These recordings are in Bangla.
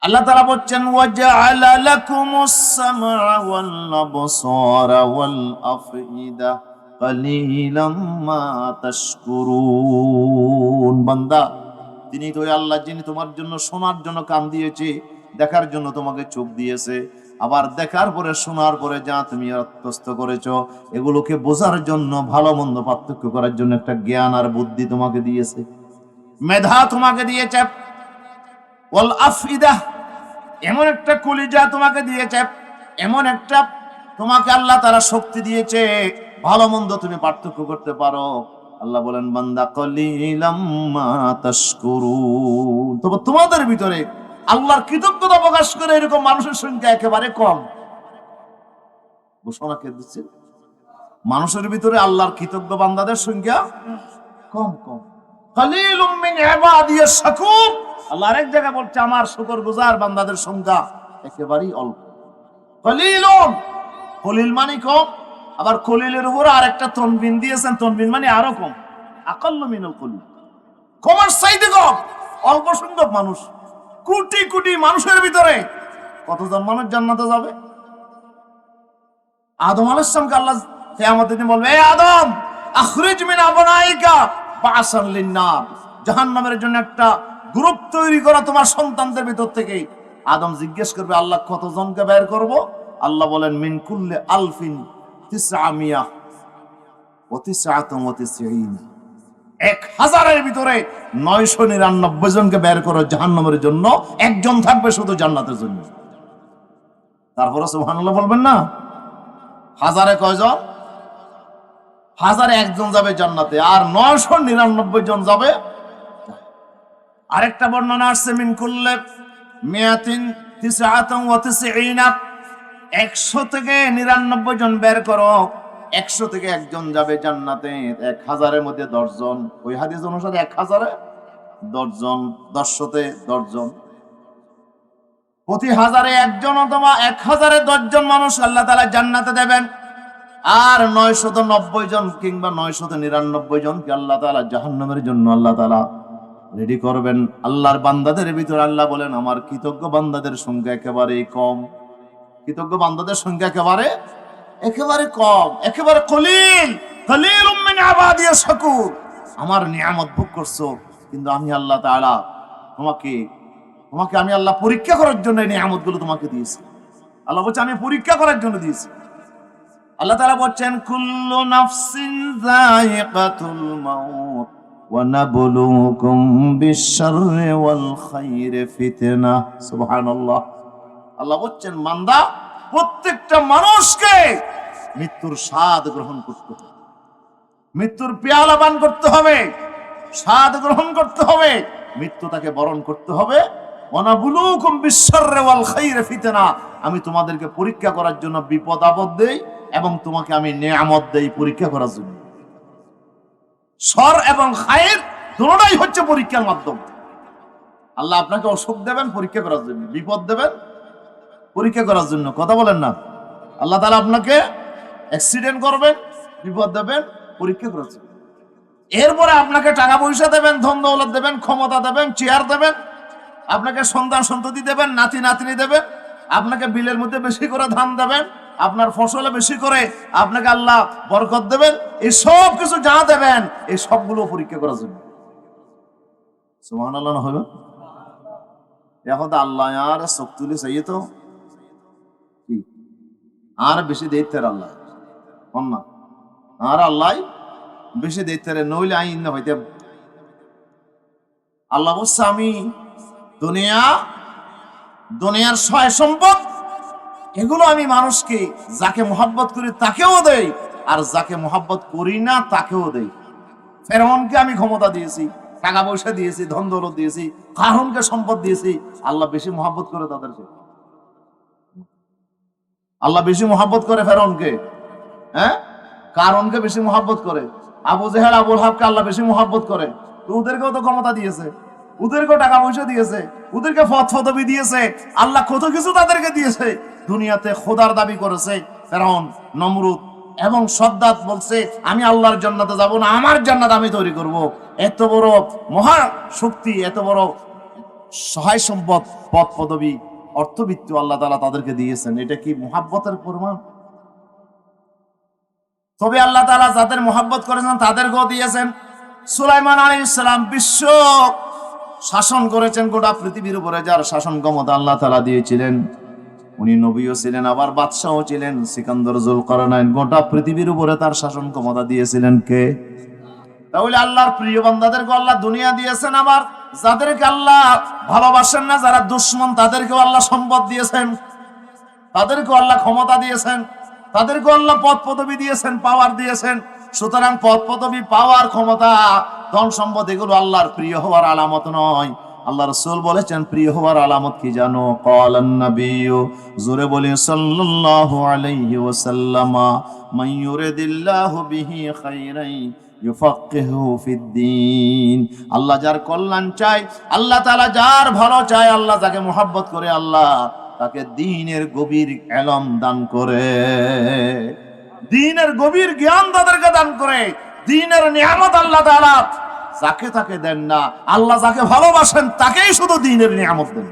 আল্লাহ তাআলা বলছেন ওয়াজআলা লাকুমুস সামআ ওয়াল আবসারা ওয়াল আফইদা কালিলাম মা তাশকুরুন। বান্দা, তিনি তো ওই আল্লাহ যিনি তোমার জন্য শোনার জন্য কান দিয়েছে, দেখার জন্য তোমাকে চোখ দিয়েছে, আবার দেখার পরে শোনার পরে যা তুমি আত্মস্থ করেছো এগুলোকে বোঝার জন্য, ভালো মন্দ পার্থক্য করার জন্য একটা জ্ঞান আর বুদ্ধি তোমাকে দিয়েছে, মেধা তোমাকে দিয়েছে। ওয়াল আফইদা, এমন একটা কলিজা তোমাকে দিয়েছে, এমন একটা তোমাকে আল্লাহ তাআলা শক্তি দিয়েছে, ভালো মন্দ তুমি পার্থক্য করতে পারো। আল্লাহ বলেন বান্দা কালিলাম মা তাশকুরুন, তবে তোমাদের ভিতরে আল্লাহর কৃতজ্ঞতা প্রকাশ করে এরকম মানুষের সংখ্যা একেবারে কম। ঘোষণা কে দিচ্ছে? মানুষের ভিতরে আল্লাহর কৃতজ্ঞ বান্দাদের সংখ্যা কম কম। কালিলুম মিন ইবাদিয়াশ শাকুর, আল্লাহ আরেক জায়গায় বলছে আমার শুকরগুজার বান্দাদের সংখ্যা একেবারেই অল্প। কলিলুন, কলিল মানে কম, আবার কলিলের উপর আরেকটা তনবিন দিয়েছেন, তনবিন মানে আরো কম। আকাল্লু মিনাল কলিল, কমার চাইতে কম, অল্প সংখ্যক মানুষ। কোটি কোটি মানুষের ভিতরে কতজন মানুষ জান্নাতে যাবে? আদম আলাইহিস সালামকে আল্লাহ কিয়ামতের দিন বলবে, এ আদম আখরিজ মিন আবনাইকা বাসান লিন-নার, জাহান্নামের জন্য একটা গ্রুপ তৈরি করা তোমার সন্তানদের ভিতর থেকে। আদম জিজ্ঞেস করবে আল্লাহ কতজনকে বের করব? আল্লাহ বলেন মিন কুল্লি আলফিন তিসআমিয়া ওয়া তিসআতুন ওয়া তিসঈন, 1000-এর ভিতরে 999 জনকে বের করো জাহান্নামের জন্য, একজন থাকবে শুধু জান্নাতের জন্য। তারপরে সুবহানাল্লাহ বলবেন না? হাজারে কয়জন? 1000-এ একজন যাবে জান্নাতে, আর 999 জন যাবে। আরেকটা বর্ণনা আসছে মিন কুল্লি মিয়াতিন তিসআতুন ওয়া তিসঈনা, 100 থেকে 99 জন বের করো, 100 থেকে একজন যাবে জান্নাতে, 1000-এর মধ্যে 10 জন। ওই হাদিস অনুসারে 1000-এ 10 জন, 100-তে 10 জন, প্রতি 1000-এ একজন অথবা 1000-এ 10 জন মানুষ আল্লাহ তাআলা জান্নাতে দেবেন। আর 990 জন কিংবা 999 জনকে আল্লাহ তাআলা জাহান্নামের জন্য আল্লাহ তাআলা রেডি করবেন। আল্লাহর বান্দাদের ভিতরে আল্লাহ বলেন আমার কৃতজ্ঞ বান্দাদের সংখ্যা একেবারেই কম। কৃতজ্ঞ বান্দাদের সংখ্যা একেবারে কম, একেবারে কলিল। কলিলুম মিন ইবাদিয়াশ শাকুর, আমার নিয়ামত ভোগ করছো, কিন্তু আমি আল্লাহ তাআলা তোমাকে আমি আল্লাহ পরীক্ষা করার জন্য এই নিয়ামতগুলো তোমাকে দিয়েছি। আল্লাহ বলছে আমি পরীক্ষা করার জন্য দিয়েছি। আল্লাহ তাআলা বলছেন কুল্লু নাফসিন যায়িকাতুল মাউত ওয়া নাবলুকুম বিশ-শাররি ওয়াল খায়রি ফিতনা। সুবহানাল্লাহ। আল্লাহ বলছেন বান্দা, প্রত্যেকটা মানুষকে মৃত্যুর স্বাদ গ্রহণ করতে হবে, মৃত্যুর পেয়ালা পান করতে হবে, স্বাদ গ্রহণ করতে হবে, মৃত্যু তাকে বরণ করতে হবে। ওয়া নাবলুকুম বিশ-শাররি ওয়াল খায়রি ফিতনা, আমি তোমাদেরকে পরীক্ষা করার জন্য বিপদ আপদ দেই এবং তোমাকে আমি নিয়ামত দেই পরীক্ষা করার জন্য। শর এবং খায়ের দুটোটাই হচ্ছে পরীক্ষার মাধ্যম। আল্লাহ আপনাকে অসুখ দেবেন পরীক্ষা করার জন্য, বিপদ দেবেন পরীক্ষা করার জন্য। কথা বলেন না? আল্লাহ তাআলা আপনাকে অ্যাক্সিডেন্ট করবেন, বিপদ দেবেন পরীক্ষা করার জন্য। এরপরে আপনাকে টাকা পয়সা দেবেন, ধন দৌলত দেবেন, ক্ষমতা দেবেন, চেয়ার দেবেন, আপনাকে সন্তান সন্ততি দেবেন, নাতি নাতনি দেবেন, আপনাকে বিলের মধ্যে বেশি করে ধান দেবেন, আপনার ফসলে বেশি করে আপনাকে আল্লাহ বরকত দেবেন। এই সব কিছু যা দেবেন এই সবগুলো পরীক্ষা করার জন্য। সুবহানাল্লাহ না হবে? এখন তো আল্লাহ আর চোখ তুলে চাইয়ে তো আর বেশি দেখতে আল্লাহ না, আর আল্লাহ বেশি দেখতে নইলে আইন না হইতে। আল্লাহ বলছে আমি দুনিয়ার সয় সম্পদ এগুলো আমি মানুষকে যাকে মোহাব্বত করি তাকেও দেই, আর যাকে মোহাব্বত করি না তাকেও দেই। ফেরাউনকে আমি ক্ষমতা দিয়েছি, টাকা পয়সা দিয়েছি, ধন দৌলত দিয়েছি, কারুনকে সম্পদ দিয়েছি। আল্লাহ বেশি মোহাব্বত করে তাদেরকে, আল্লাহ বেশি মোহাব্বত করে ফেরাউনকে, কারুনকে বেশি মোহাব্বত করে, আবু জেহেল আবুল হাবকে আল্লাহ বেশি মোহাব্বত করে। তো ওদেরকেও তো ক্ষমতা দিয়েছে, ওদেরকেও টাকা পয়সা দিয়েছে, ওদেরকে পদবি দিয়েছে, আল্লাহ কত কিছু তাদেরকে দিয়েছে। দুনিয়াতে খোদার দাবি করেছে ফেরাউন, নমরুদ এবং সদ্দাত বলছে আমি আল্লাহর জান্নাতে যাব না, আমার জান্নাত আমি তৈরি করব। এত বড় মহা শক্তি, এত বড় সহায় সম্পদ, পদ পদবী, অর্থবিত্ত আল্লাহ তাআলা তাদেরকে দিয়েছেন। এটা কি মুহাব্বতের প্রমাণ? তবে আল্লাহ তাআলা যাদের মুহাব্বত করেছেন তাদেরকেও দিয়েছেন। সুলাইমান আলাইহিস সালাম বিশ্ব শাসন করেছেন, গোটা পৃথিবীর উপরে যার শাসন ক্ষমতা আল্লাহ তাআলা দিয়েছিলেন, উনি নবীও ছিলেন আবার বাদশাহও ছিলেন। সিকান্দর জুলকারনাইন, গোটা পৃথিবীর উপরে তার শাসন ক্ষমতা দিয়েছিলেন কে? তাহলে আল্লাহর প্রিয় বান্দাদেরকে আল্লাহ দুনিয়া দিয়েছেন, আবার যাদেরকে আল্লাহ ভালোবাসেন না, যারা দুশমন, তাদেরকেও আল্লাহ সম্পদ দিয়েছেন, তাদেরকেও আল্লাহ ক্ষমতা দিয়েছেন, তাদেরকেও আল্লাহ পদ পদবী দিয়েছেন, পাওয়ার দিয়েছেন। সুতরাং পদ পদবী, পাওয়ার, ক্ষমতা, ধন সম্পদ এগুলো আল্লাহর প্রিয় হওয়ার আলামত নয়। আল্লাহ রাসূল বলেছেন প্রিয় হওয়ার আলামত কি জানো? ক্বালান নাবিয়্যু, জোরে বলি সাল্লাল্লাহু আলাইহি ওয়াসাল্লাম, মান ইউরিদিল্লাহু বিহি খাইরান ইউফাক্কিহু ফিদ্দীন। আল্লাহ যার কল্যাণ চায়, আল্লাহ তাআলা যার ভালো চায়, আল্লাহ যাকে মুহাব্বত করে, আল্লাহ তাকে দ্বীনের গভীর ইলম দান করে, দ্বীনের গভীর জ্ঞান তাদেরকে দান করে। দ্বীনের নিয়ামত আল্লাহ তাআলা যাকে তাকে দেন না, আল্লাহ যাকে ভালোবাসেন তাকেই শুধু দ্বীনের নিয়ামত দেন।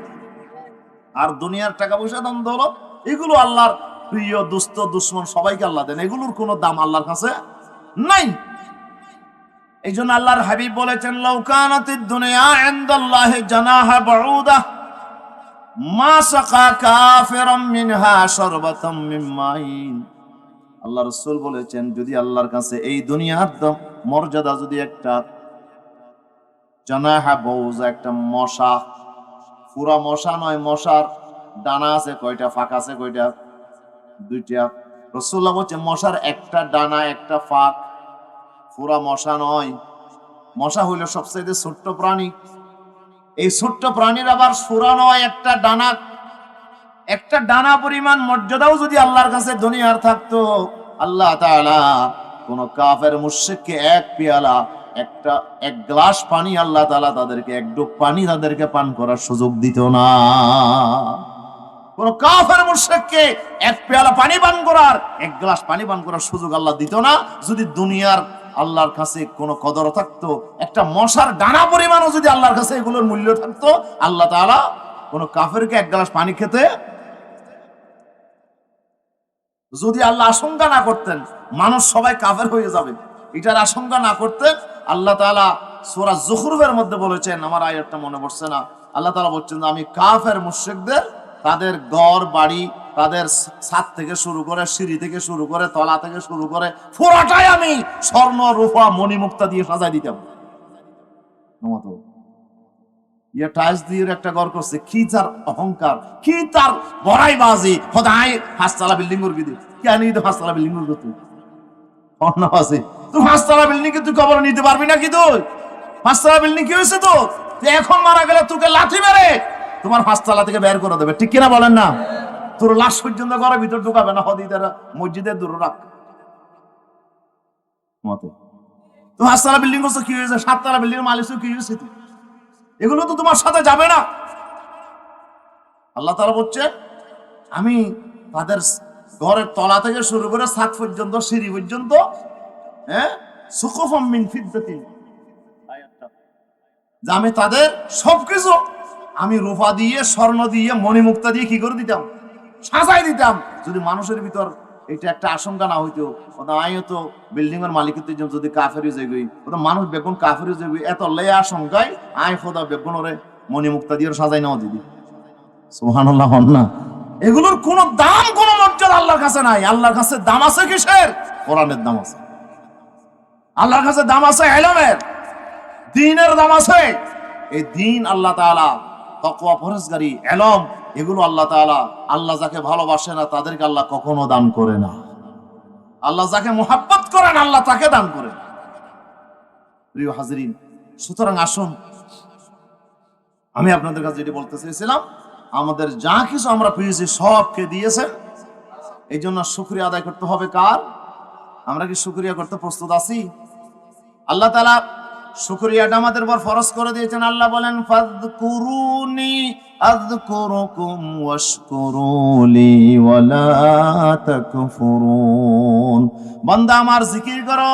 আর দুনিয়ার টাকা পয়সা, দান দৌলত, এগুলো আল্লাহর প্রিয়, দুস্থ, দুশমন সবাইকে আল্লাহ দেন, এগুলোর কোনো দাম আল্লাহর কাছে নাই। এই জন্য আল্লাহর হাবিব বলেছেন, লাউ কানাতিদ দুনিয়া ইনদাল্লাহি জানাহা বাউদা মা সাকা কাফিরাম মিনহা শারবাতাম মিন মাইন। আল্লাহ রাসূল বলেছেন, যদি আল্লাহর কাছে এই দুনিয়ার মর্যাদা যদি একটা জানাহা বাউজা, একটা মশা, পুরা মশা নয়, মশার ডানা আছে কয়টা, ফাঁক আছে কয়টা? দুইটা। রাসূলুল্লাহ বলেছেন মশার একটা ডানা, একটা ফাঁক, পুরা মশা নয়। মশা হইল সবচেয়ে ছোট্ট প্রাণী। এই ছোট্ট প্রাণীর আবার সুরা নয়, একটা ডানা, একটা ডানা পরিমাণ মর্যাদাও যদি আল্লাহর কাছে দুনিয়ার থাকতো, আল্লাহ তাআলা কোন কাফের মুশরিককে এক পেয়ালা, এক গ্লাস পানি আল্লাহ তাআলা তাদেরকে, এক ডুব পানি তাদেরকে পান করার সুযোগ দিত না। কোন কাফের মুশরিককে এক পেয়ালা পানি পান করার, এক গ্লাস পানি পান করার সুযোগ আল্লাহ দিত না। যদি দুনিয়ার আল্লাহর কাছে কোনো কদর থাকতো, একটা মশার ডানা পরিমাণও যদি আল্লাহর কাছে এগুলোর মূল্য থাকতো, আল্লাহ তাআলা কোন কাফেরকে এক গ্লাস পানি খেতে, যদি আল্লাহ আশঙ্কা না করতেন মানুষ সবাই কাফের হয়ে যাবে, এটার আশঙ্কা না করতেন, আল্লাহ তাআলা সূরা যুখরুফের মধ্যে বলেছেন, আমার আয়াতটা মনে পড়ছে না, আল্লাহ তাআলা বলছেন আমি কাফের মুশরিকদের, তাদের ঘর বাড়ি, তাদের ছাদ থেকে শুরু করে, সিঁড়ি থেকে শুরু করে, তলা থেকে শুরু করে, পুরোটাই আমি স্বর্ণ, রূপা, মণিমুক্তা দিয়ে সাজাই দিতাম। টাইলস দিয়ে একটা ঘর করছে, কি তার অহংকার, কি তার বড়াইবাজি, খোদাই পাঁচতলা বিল্ডিং করবি, কেন পাঁচতলা বিল্ডিং করবি তুই? তুই পাঁচতলা বিল্ডিং তুই খবর নিতে পারবি না কি? তুই পাঁচতলা বিল্ডিং কি হয়েছে? তো এখন মারা গেলে তোকে লাঠি মেরে তোমার পাঁচতলা থেকে বের করে দেবে, ঠিক কিনা বলেন না? তোর লাশ পর্যন্ত ঘরের ভিতর ঢুকাবে না, হদিদের মসজিদের দূর রাখ মতে। তো পাঁচতলা বিল্ডিং করছো কি হয়েছে? সাততলা বিল্ডিং মালিক কি হয়েছে? এগুলো তো তোমার সাথে যাবে না। আল্লাহ তাআলা বলছেন আমি তাদের ঘরের তলা থেকে শুরু করে ছাদ পর্যন্ত, সিঁড়ি পর্যন্ত, সুকুফাম মিন ফিদ্দাতিন, যে আমি তাদের সবকিছু আমি রূপা দিয়ে, স্বর্ণ দিয়ে, মণিমুক্তা দিয়ে কি করে দিতাম? সাজাই দিতাম। যদি মানুষের ভিতর এটা একটা আশঙ্কা না হইতো, আমিও তো বিল্ডিং এর মালিকের যদি কাফের হয়ে যাই, মানুষ বেগুন কাফের হয়ে যাবি, এত লেয়া আশঙ্কায় আয় খোদা বেগুন ওরে মণিমুক্তা দিয়ে সাজাই নেওয়া দিদি। সুবহানাল্লাহ না, এগুলোর কোন দাম, কোন মর্যাদা আল্লাহর কাছে নাই। আল্লাহর কাছে দাম আছে কিসের? কোরআনের দাম আছে। আল্লাহর কাছে দাম আছে ইলমের, দ্বীনের দাম আছে। এই দ্বীন আল্লাহ তাআলা, তাকওয়া, পরহেজগারি, ইলম, এগুলো আল্লাহ তাআলা, আল্লাহ যাকে ভালোবাসে না তাদেরকে আল্লাহ কখনো দান করে না। আল্লাহ যাকে মুহাব্বত করেন আল্লাহ তাকে দান করেন। প্রিয় হাজিরিন, সুতরাং আসুন, আমি আপনাদের কাছে যেটি বলতে চেয়েছিলাম, আমাদের যা কিছু আমরা পেয়েছি সবকে দিয়েছেন, এই জন্য শুকরিয়া আদায় করতে হবে কার? আমরা কি শুকরিয়া করতে প্রস্তুত আছি? আল্লাহ তাআলা শুকরিয়াটা আমাদের উপর ফরজ করে দিয়েছেন। আল্লাহ বলেন ফাযকুরুনি আযকুরুকুম ওয়াশকুরুলি ওয়ালা তাকফুরুন। বান্দা আমার জিকির করো,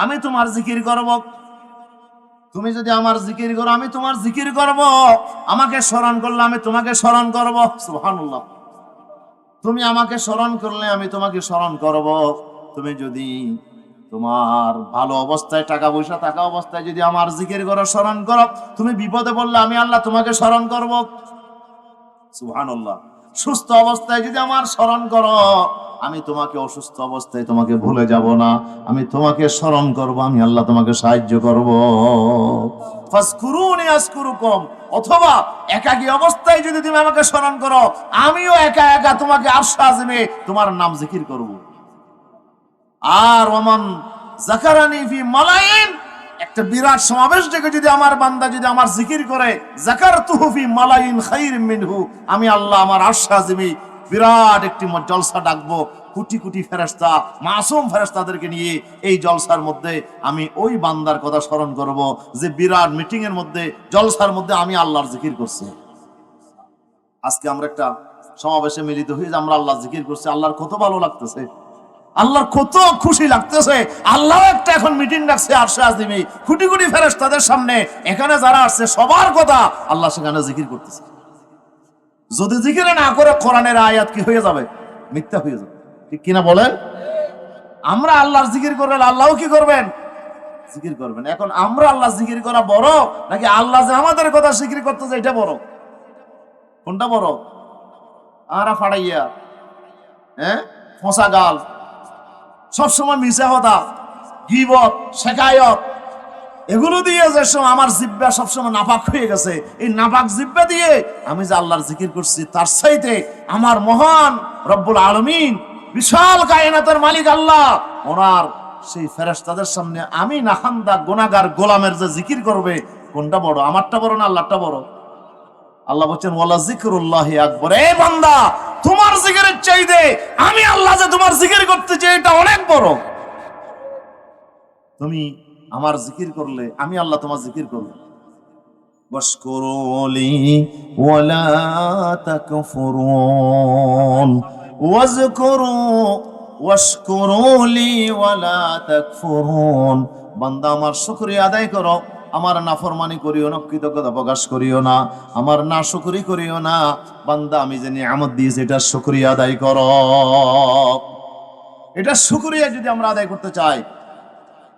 আমি তোমার জিকির করব। তুমি যদি আমার জিকির করো আমি তোমার জিকির করব, আমাকে স্মরণ করলে আমি তোমাকে স্মরণ করব। সুবহানাল্লাহ। তুমি আমাকে স্মরণ করলে আমি তোমাকে স্মরণ করব। তুমি যদি তোমার ভালো অবস্থায় টাকা পয়সা থাকা অবস্থায় যদি আমার জিকির করো, স্মরণ করো, তুমি বিপদে পড়লে আমি আল্লাহ তোমাকে স্মরণ করব। সুবহানাল্লাহ। সুস্থ অবস্থায় যদি আমার স্মরণ করো, আমি তোমাকে অসুস্থ অবস্থায় তোমাকে ভুলে যাব না, আমি তোমাকে স্মরণ করব, আমি আল্লাহ তোমাকে সাহায্য করব। ফাজকুরুনি আযকুরুকুম, অথবা একাকী অবস্থায় যদি তুমি আমাকে স্মরণ করো, আমিও একা একা তোমাকে আরশ আযমে তোমার নাম জিকির করব। আর ওমান যাকারানি ফি মালাইন, একটা বিরাট সমাবেশ ডেকে যদি আমার বান্দা যদি আমার জিকির করে, যাকারতুহু ফি মালাইন খায়রিম মিনহু, আমি আল্লাহ আমার আরশ আযমে বিরাট একটি জলসা ডাকবো, কোটি কোটি ফেরেশতা, মাসুম ফেরেশতাদেরকে নিয়ে এই জলসার মধ্যে আমি ওই বান্দার কথা স্মরণ করব যে বিরাট মিটিং এর মধ্যে, জলসার মধ্যে আমি আল্লাহর জিকির করছি। আজকে আমরা একটা সমাবেশে মিলিত হয়ে যে আমরা আল্লাহর জিকির করছি, আল্লাহর কত ভালো লাগতেছে, আল্লাহর কত খুশি লাগতেছে। আল্লাহ একটা এখন মিটিং ডাকছে আরশে আযমে, কোটি কোটি ফেরেশতাদের সামনে, এখানে যারা আসছে সবার কথা আল্লাহ সেখানে জিকির করতেছে। যদি জিকির না করে কোরআনের আয়াত কি হয়ে যাবে? মিথ্যা হয়ে যাবে, ঠিক কিনা বলেন? আমরা আল্লাহর জিকির করলে আল্লাহও কি করবেন? জিকির করবেন। এখন আমরা আল্লাহ জিকির করা বড়, নাকি আল্লাহ যে আমাদের কথা জিকির করতেছে এটা বড়? কোনটা বড়? আরা ফাড়াইয়া, ফসা গাল, সবসময় মিশা কথা, গীবত, শেখায়ত, এগুলো দিয়ে যে আমার জিহ্বা সবসময় নাপাক হয়ে গেছে, এই নাপাক জিহ্বা দিয়ে আমি যে আল্লাহর জিকির করছি, তার চাইতে আমার মহান রব্বুল আলামিন, বিশাল কায়নাতের মালিক আল্লাহ, ওনার সেই ফেরেশতাদের সামনে আমি নাখান্দা গুনাহগার গোলামের যে জিকির করবে, কোনটা বড়? আমারটা বড় না আল্লাহরটা বড়? আল্লাহ বলছেন ওয়ালা যিকরুল্লাহি আকবার, এ বান্দা তোমার জিকিরের চাইতে আমি আল্লাহ যে তোমার জিকির করতেছি এটা অনেক বড়। তুমি আমার জিকির করলে আমি আল্লাহ তোমার জিকির করব। ওয়াশকুরুলি ওয়ালা তাকফুরুন ওয়াশকুরুলি ওয়ালা তাকফুরুন, বান্দা আমার শুকরিয়া আদায় করো, আমার নাফরমানি করিও না, কৃতজ্ঞতা প্রকাশ করিও না, আমার না শুকরি করিও না। বান্দা আমি যে নিয়ামত দিয়েছি এটা শুকরিয়া আদায় করো। এটা শুকরিয়া যদি আমরা আদায় করতে চাই,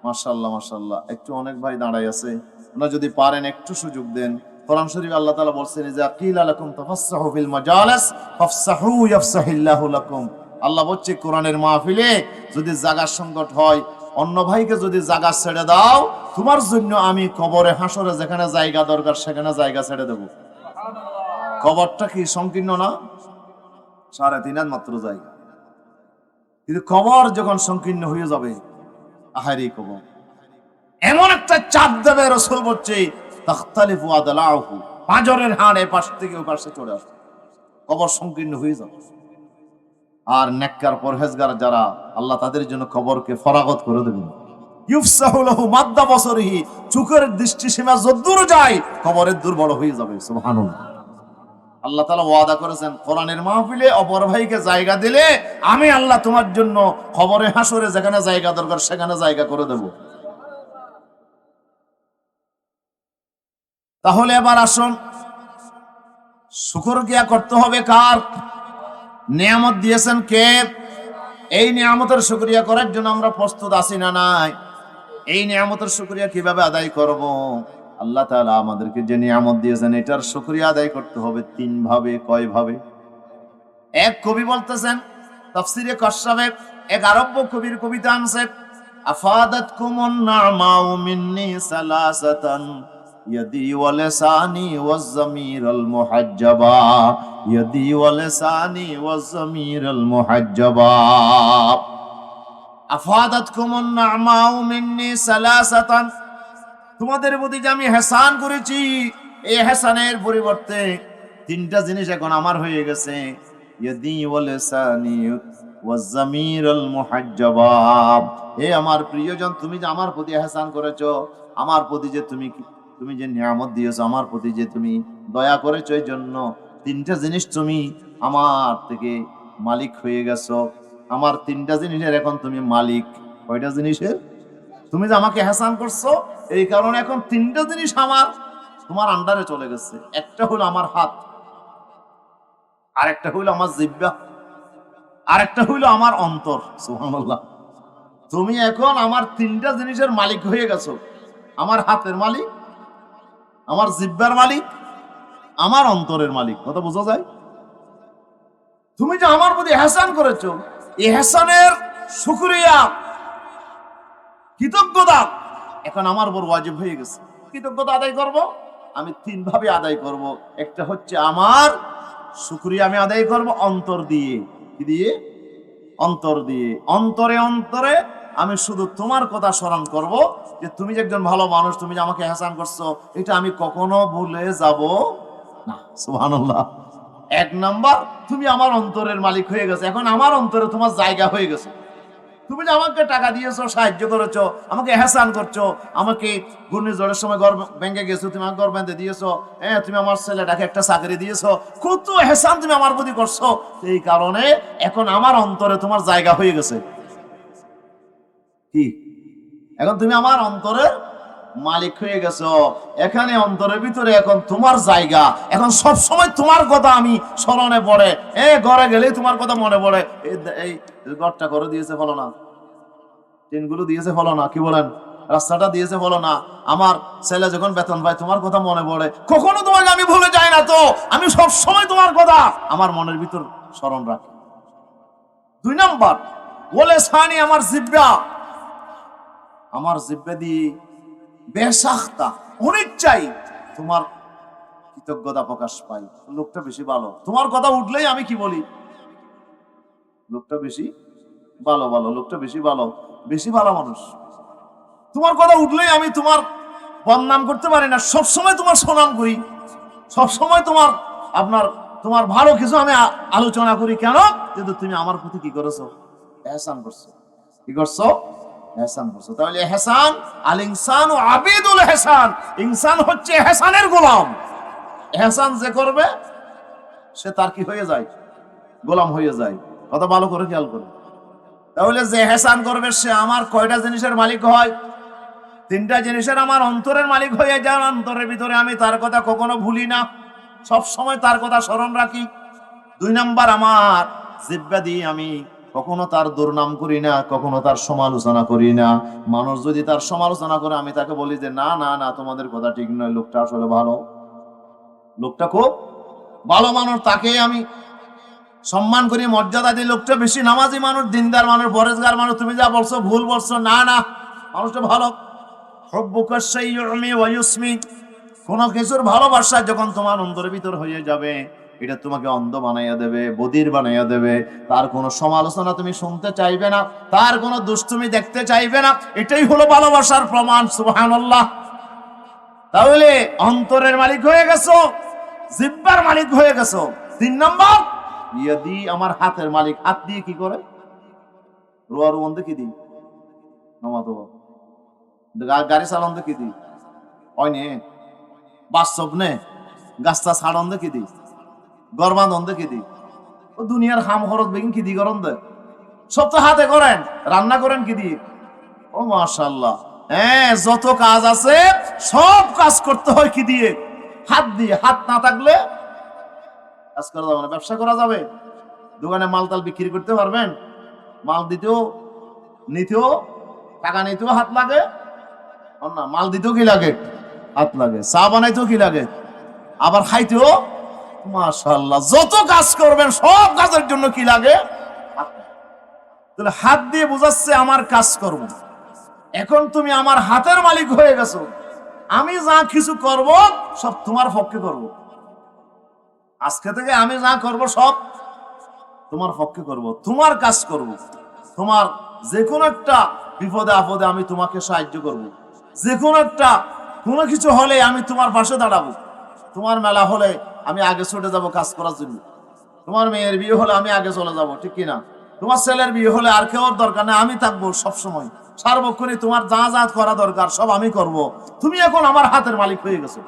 মাশাআল্লাহ মাশাআল্লাহ, একটু অনেক ভাই দাঁড়াই আছে, আপনারা যদি পারেন একটু সুযোগ দেন। কোরআন শরীফ আল্লাহ তাআলা বলছেন যে কিলা লাকুম তাফাসসাহু ফিল মাজালিস ফাফসাহু ইয়াফসাহিল্লাহু লাকুম। আল্লাহ বলছে কোরআনের মাহফিলে যদি জায়গার সংকট হয়, অন্য ভাইকে যদি জায়গা ছেড়ে দাও, তোমার জন্য আমি কবরে হাসরে যেখানে জায়গা দরকার সেখানে জায়গা ছেড়ে দেব। কবরটা কি সংকীর্ণ না? 3.5 হাত মাত্র জায়গা, কিন্তু কবর যখন সংকীর্ণ হয়ে যাবে, আহারি কবর এমন একটা চাপ দেবে, রাসূল বলছে তাখতালিফু আদলাহু, পাঁজরের হাড় এ পাশ থেকে ওই পাশে চলে আসবে, কবর সংকীর্ণ হয়ে যাবে। আর নেককার পরহেজগার যারা, আল্লাহ তাদের জন্য কবরকে ফরাগত করে দেবেন। ইউফসাহু লাহু মাদ্দা বসরিহি, চোখের দৃষ্টিসীমা যদ্দূর যায় কবরের দূর বড় হয়ে যাবে। সুবহানাল্লাহ। আল্লাহ তাআলা ওয়াদা করেছেন কোরআনের মাহফিলে অপর ভাইকে জায়গা দিলে আমি আল্লাহ তোমার জন্য কবরে হাসরে যেখানে জায়গা দরকার সেখানে জায়গা করে দেব। তাহলে এবার আসুন, শুকরিয়া করতে হবে কার? নিয়ামত দিয়েছেন কে? এই নিয়ামতের শুকরিয়া করার জন্য আমরা প্রস্তুত আছি না নাই? এই নিয়ামতের শুকরিয়া কিভাবে আদায় করব? আল্লাহ তাআলা আমাদেরকে যে নিয়ামত দিয়েছেন এটার শুকরিয়া আদায় করতে হবে 3 ভাবে। কয় ভাবে? এক কবি বলতেছেন তাফসীরে কাশাফে, এক আরব্য কবির কবিতা আনছে, আফাদাতকুমুন নামাউ মিন্নি সালাসাতান ইয়াদি ওয়া লিসানি ওয়াজ জামিরুল মুহাজ্জাবা, ইয়াদি ওয়া লিসানি ওয়াজ জামিরুল মুহাজ্জাবা। আফাদাতকুমুন নামাউ মিন্নি সালাসাতান, তোমাদের প্রতি যে আমি ইহসান করেছি, এই ইহসানের পরিবর্তে 3টা জিনিস এখন আমার হয়ে গেছে, ইয়াদি ওয়া লিসানি ওয়াজ জামিরুল মুহাজ্জাবা। হে আমার প্রিয়জন, তুমি যে আমার প্রতি ইহসান করেছো, আমার প্রতি যে তুমি যে নিয়ামত দিয়েছো, আমার প্রতি যে তুমি দয়া করেছো, এই জন্য 3টা জিনিস তুমি আমার থেকে মালিক হয়ে গেছো। আমার 3টা জিনিসের এখন তুমি মালিক। কয়টা জিনিসের? তুমি যে আমাকে এহসান করছো, এই কারণে এখন তিনটা জিনিস আমার তোমার আন্ডারে চলে গেছে। একটা হলো আমার হাত, আরেকটা হইলো আমার জিহ্বা, আরেকটা হইলো আমার অন্তর। সুবহানাল্লাহ। তুমি এখন আমার তিনটা জিনিসের মালিক হয়ে গেছো। আমার হাতের মালিক, আমার জিহ্বার মালিক, আমার অন্তরের মালিক। কথা বোঝা যায়? তুমি যে আমার প্রতি এহসান করেছো, এই এহসানের শুকরিয়া, কৃতজ্ঞতা এখন আমার উপর ওয়াজিব হয়ে গেছে। কৃতজ্ঞতা আদায় করব, আমি তিন ভাবে আদায় করব। একটা হচ্ছে আমার শুকরিয়া আমি আদায় করব অন্তর দিয়ে। কি দিয়ে? অন্তর দিয়ে। অন্তরে অন্তরে আমি শুধু তোমার কথা স্মরণ করব, যে তুমি যে একজন ভালো মানুষ, তুমি যে আমাকে এহসান করছো, এটা আমি কখনো ভুলে যাব না। সুবহানাল্লাহ। এক নাম্বার, তুমি আমার অন্তরের মালিক হয়ে গেছে। এখন আমার অন্তরে তোমার জায়গা হয়ে গেছে। তুমি যে আমাকে টাকা দিয়েছো, সাহায্য করেছো, আমাকে এহসান করছো, আমাকে ঘূর্ণিঝড়ের সময় ঘর ভেঙে গেছো, তুমি আমার ঘর বেঁধে দিয়েছো, হ্যাঁ তুমি আমার ছেলেটাকে একটা চাকরি দিয়েছো, কত এহসান তুমি আমার প্রতি করছো। এই কারণে এখন আমার অন্তরে তোমার জায়গা হয়ে গেছে। কি? এখন তুমি আমার অন্তরের মালিক হয়ে গেছো। এখানে অন্তরের ভিতরে এখন তোমার জায়গা। এখন সব সময় তোমার কথা আমি স্মরণে পড়ে, ঘরে গেলেই তোমার কথা মনে পড়ে। এই ঘরটা করে দিয়েছে ফলো না, টিনগুলো দিয়েছে ফলো না, কি বলেন, রাস্তাটা দিয়েছে ফলো না। আমার ছেলে যখন বেতন পায় তোমার কথা মনে পড়ে। কখনো তোমাকে আমি ভুলে যাই না, তো আমি সব সময় তোমার কথা আমার মনের ভিতর স্মরণ রাখি। দুই নাম্বার, বলে সানি আমার জিহ্বা, আমার জিহ্বা দিয়ে বেসাখতা অনিচ্ছাই তোমার কৃতজ্ঞতা প্রকাশ পাই। লোকটা বেশি ভালো, তোমার কথা উঠলেই আমি কি বলি, লোকটা বেশি ভালো, ভালো লোকটা বেশি ভালো, বেশি ভালো মানুষ। তোমার কথা উঠলেই আমি তোমার বদনাম করতে পারি না, সবসময় তোমার সুনাম করি, সবসময় তোমার তোমার ভালো কিছু আমি আলোচনা করি। কেন? যেহেতু তুমি আমার প্রতি কি করেছো, এহসান করছো। কি করছো? এহসান করছো। তাহলে এহসান, আল ইনসান ও আবিদুল এহসান, ইনসান হচ্ছে এহসানের গোলাম। এহসান যে করবে সে তার কি হয়ে যায়, গোলাম হয়ে যায়। কথা ভালো করে খেয়াল করো। তাহলে যে এহসান করবে সে আমার কয়টা জিনিসের মালিক হয়? তিনটা জিনিসের আমার অন্তরের মালিক হয়ে যায়। অন্তরের ভিতরে আমি তার কথা কখনো ভুলি না, সব সময় তার কথা স্মরণ রাখি। দুই নাম্বার, আমার জিহ্বা দিয়ে আমি কখনো তার দুর্নাম করি না, কখনো তার সমালোচনা করি না। মানুষ যদি তার সমালোচনা করে, আমি তাকে বলি যে না না না, তোমাদের কথা ঠিক নয়, লোকটা আসলে ভালো, লোকটা খুব ভালো মানুষ, তাকে আমি সম্মান করি, মর্যাদা দিই। লোকটা বেশি নামাজি মানুষ, দিনদার মানুষ, পরেজগার মানুষ, তুমি যা বলছো ভুল বলছো, না না, মানুষটা ভালো। কোন কিছুর ভালোবাসা যখন তোমার অন্তরের ভিতর হয়ে যাবে, এটা তোমাকে অন্ধ বানাইয়া দেবে, বধির বানাইয়া দেবে। তার কোনো সমালোচনা তুমি শুনতে চাইবে না, তার কোনো দুষ্টুমি দেখতে চাইবে না। এটাই হলো ভালোবাসার প্রমাণ। সুবহানাল্লাহ। তাহলে অন্তরের মালিক হয়ে গেছো, জিহ্বার মালিক হয়ে গেছো। তিন নম্বর, ইয়াদি আমার হাতের মালিক। হাত দিয়ে কি করে? রোয়ারু বন্ধে কি দিই, নমাতো গাড়ি চালান কি দিই, ওই নে বাস্তব নে গাছটা ছাড়ন কি দিই, গরবান্ধন কি দিই, ও দুনিয়ার হাম খরচ বেগিন কি দিই গরম দে, সব তো হাতে করেন, রান্না করেন কি দিয়ে। ও মাশাআল্লাহ, হ্যাঁ যত কাজ আছে সব কাজ করতে হয় কি দিয়ে? হাত দিয়ে। হাত না থাকলে কাজ করা যাবে না, ব্যবসা করা যাবে, দোকানে মালতাল বিক্রি করতে পারবেন, মাল দিতেও নিতেও, টাকা নিতেও হাত লাগে, না মাল দিতেও কি লাগে, হাত লাগে, চা বানাইতেও কি লাগে, আবার খাইতেও। মাশাআল্লাহ, যত কাজ করবেন সব কাজের জন্য কি লাগে? তাহলে হাত দিয়ে বোঝাচ্ছে আমার কাজ করব। এখন তুমি আমার হাতের মালিক হয়ে গেছো, আমি যা কিছু করব সব তোমার পক্ষে করব। আজকে থেকে আমি যা করব সব তোমার পক্ষে করব, তোমার কাজ করব। তোমার যে কোনো একটা বিপদে আপদে আমি তোমাকে সাহায্য করব। যে কোনো একটা কোনো কিছু হলে আমি তোমার পাশে দাঁড়াবো। তোমার মেলা হলে আমি আগে ছুটে যাব কাজ করার জন্য। তোমার মেয়ের বিয়ে হলে আমি আগে চলে যাব, ঠিক কিনা? তোমার ছেলের বিয়ে হলে আর কেউ দরকার নেই, আমি থাকবো সবসময় সার্বক্ষণিক। তোমার যা যা করা দরকার সব আমি করব। তুমি এখন আমার হাতের মালিক হয়ে গেছো।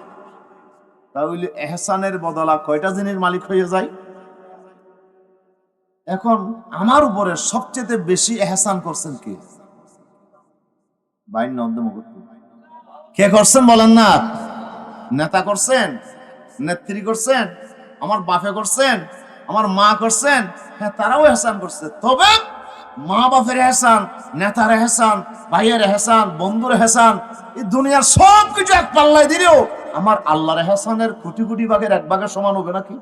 তাহলে এহসানের বদলা কয়টা জিনিস মালিক হয়ে যায়? এখন আমার উপরে সবচেয়ে বেশি এহসান করছেন কে? বাইন নন্দম করতে কে করছেন বলেন না? নেতা করছেন, নেত্রী করছেন, আমার বাপে করছেন, আমার মা করছেন, হ্যাঁ তারাও এহসান করছে। তবে মা বাপের এহসান, নেতার এহসান, ভাইয়ের এহসান, বন্ধুর এহসান, এই দুনিয়ার সব কিছু এক পাল্লায় দিলেও আমার আল্লাহর এহসানের কোটি কোটি ভাগের এক ভাগের সমান হবে নাকি?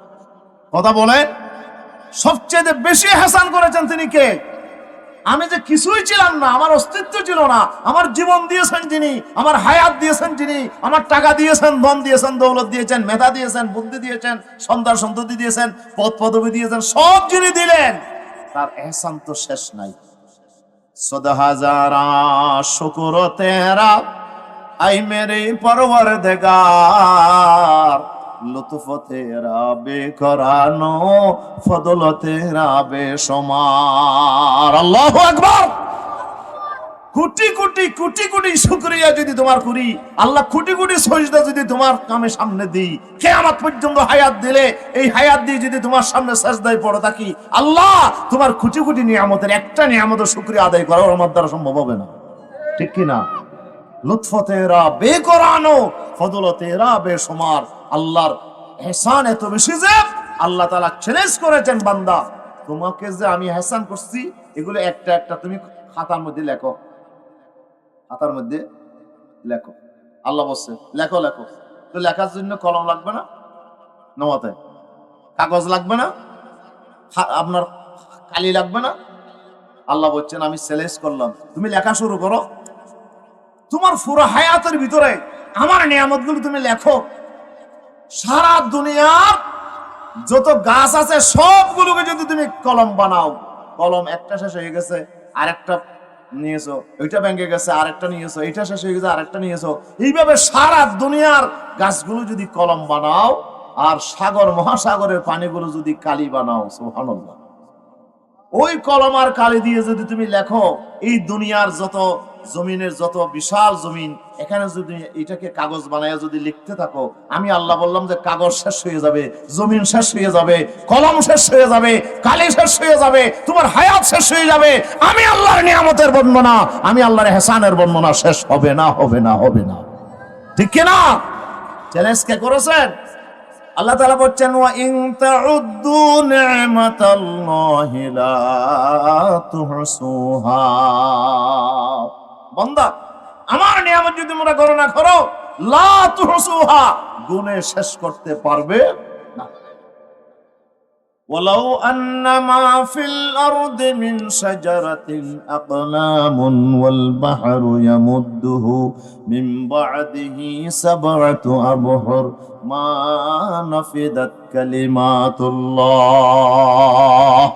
কথা বলে সবচেয়ে বেশি এহসান করেছেন তিনি কে? আমি যে কিছুই ছিলাম না, আমার অস্তিত্ব ছিল না, আমার জীবন দিয়েছেন যিনি, আমার হায়াত দিয়েছেন যিনি, আমার টাকা দিয়েছেন, ধন দিয়েছেন, দৌলত দিয়েছেন, মেধা দিয়েছেন, বুদ্ধি দিয়েছেন, সন্তান সন্ততি দিয়েছেন, পদ পদবি দিয়েছেন, সব যিনি দিলেন তার এহসান তো শেষ নাই। সদ হাজারা শুকর তেরা আই মেরে পরওয়ারদিগার, লুৎফ তেরা বেকরানো, ফদল তেরা বেশুমার। আল্লাহু আকবার। কোটি কোটি কোটি কোটি শুকরিয়া যদি তোমার করি, আল্লাহ কোটি কোটি সজদা যদি তোমার কামে সামনে দিই, কিয়ামত পর্যন্ত হায়াত দিলে, এই হায়াত দিয়ে যদি তোমার সামনে সাজদায় পড়ে থাকি, আল্লাহ তোমার কোটি কোটি নিয়ামতের একটা নিয়ামতের শুকরিয়া আদায় করা আমার দ্বারা সম্ভব হবে না, ঠিক কি না? লুৎফ তেরা বেকরানো, ফদল তেরা বেশুমার। আল্লাহর এহসান এত বেশি যে আল্লাহ তাআলা চ্যালেঞ্জ করেছেন, বান্দা তোমাকে যে আমি এহসান করছি এগুলো একটা একটা তুমি খাতার মধ্যে লেখো, খাতার মধ্যে লেখো। আল্লাহ বলছে লেখো লেখো। তো লেখার জন্য কলম লাগবে না, নমাতে কাগজ লাগবে না, আপনার কালি লাগবে না। আল্লাহ বলছেন আমি চ্যালেঞ্জ করলাম, তুমি লেখা শুরু করো। তোমার পুরো হায়াতের ভিতরে আমার নিয়ামতগুলো তুমি লেখো। সারা দুনিয়ার যত গাছ আছে সবগুলোকে যদি তুমি কলম বানাও, কলম একটা শেষ হয়ে গেছে আরেকটা নিয়েছো, ওইটা ভেঙে গেছে আরেকটা নিয়েছো, এইটা শেষ হয়ে গেছে আরেকটা নিয়েছো, এইভাবে সারা দুনিয়ার গাছগুলো যদি কলম বানাও আর সাগর মহাসাগরের পানিগুলো যদি কালি বানাও, সুবহানাল্লাহ, ওই কলম আর কালি দিয়ে যদি তুমি লেখো, এই দুনিয়ার যত জমিনের যত বিশাল জমিন, এখানে যদি এটাকে কাগজ বানায় যদি লিখতে থাকো, আমি আল্লাহ বললাম যে কাগজ শেষ হয়ে যাবে, জমিন শেষ হয়ে যাবে, কলম শেষ হয়ে যাবে, কালি শেষ হয়ে যাবে, তোমার হায়াত শেষ হয়ে যাবে, আমি আল্লাহর নিয়ামতের বর্ণনা, আমি আল্লাহর ইহসানের বর্ণনা শেষ হবে না, হবে না, হবে না, ঠিক কি না? চ্যালেঞ্জ কে করেছেন? আল্লাহ তাআলা বলছেন ওয়া ইন তাউদ্দু নি'মাতাল্লাহি লা তুহসুহা। বান্দা আমার নিয়ামত যদি তোমরা গণনা করো, লা তুহসুহা, গুণে শেষ করতে পারবে না। ওয়ালাউ আন্না মা ফিল আরদি মিন শাজারাতিন আকলামুন ওয়াল বাহরু ইয়ামুদ্দুহু মিন বা'দিহি সাব'আতু আবহুর মা নাফিদাত কালিমাতুল্লাহ।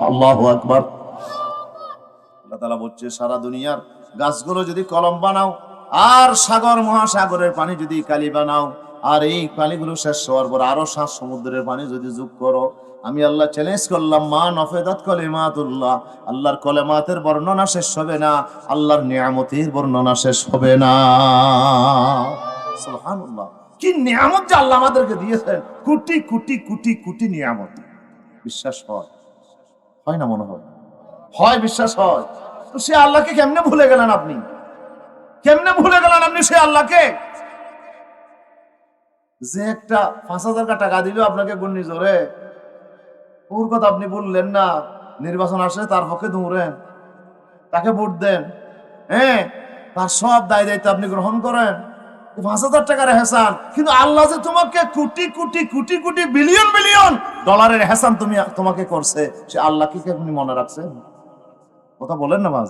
আল্লাহু আকবার। আল্লাহ তাআলা বলছে সারা দুনিয়ার গাছগুলো যদি কলম বানাও আর সাগর মহাসাগরের পানি যদি কালি বানাও, আর এই কালিগুলো শেষ হওয়ার পর আরো 7 সমুদ্রের পানি যদি যোগ করো, আমি আল্লাহ চ্যালেঞ্জ করলাম মা নাফিদাত কালিমাতুল্লাহ, আল্লাহর কলেমাতের বর্ণনা শেষ হবে না, আল্লাহর নিয়ামতের বর্ণনা শেষ হবে না। সুবহানাল্লাহ। কি নিয়ামত যে আল্লাহ আমাদেরকে দিয়েছেন, কোটি কোটি কোটি কোটি নিয়ামত। বিশ্বাস হয় না? মনে হয় বিশ্বাস হয়। তো সে আল্লাহকে কেমনে ভুলে গেলেন আপনি? কেমনে ভুলে গেলেন আপনি সে আল্লাহকে? যে একটা 5,000 টাকা দিল আপনাকে গুন্নি জোরে, ওর কথা আপনি বললেন না, নির্বাচন আসে তার পক্ষে দৌড়েন, তাকে ভোট দেন, হ্যাঁ, তার সব দায় দায়িত্ব আপনি গ্রহণ করেন, 5,000 টাকার এহসান। কিন্তু আল্লাহ যে তোমাকে কোটি কোটি কোটি কোটি বিলিয়ন বিলিয়ন ডলারের এহসান তোমাকে করছে, সে আল্লাহকে কি আপনি মনে রাখছেন? কথা বলেন না বাজ,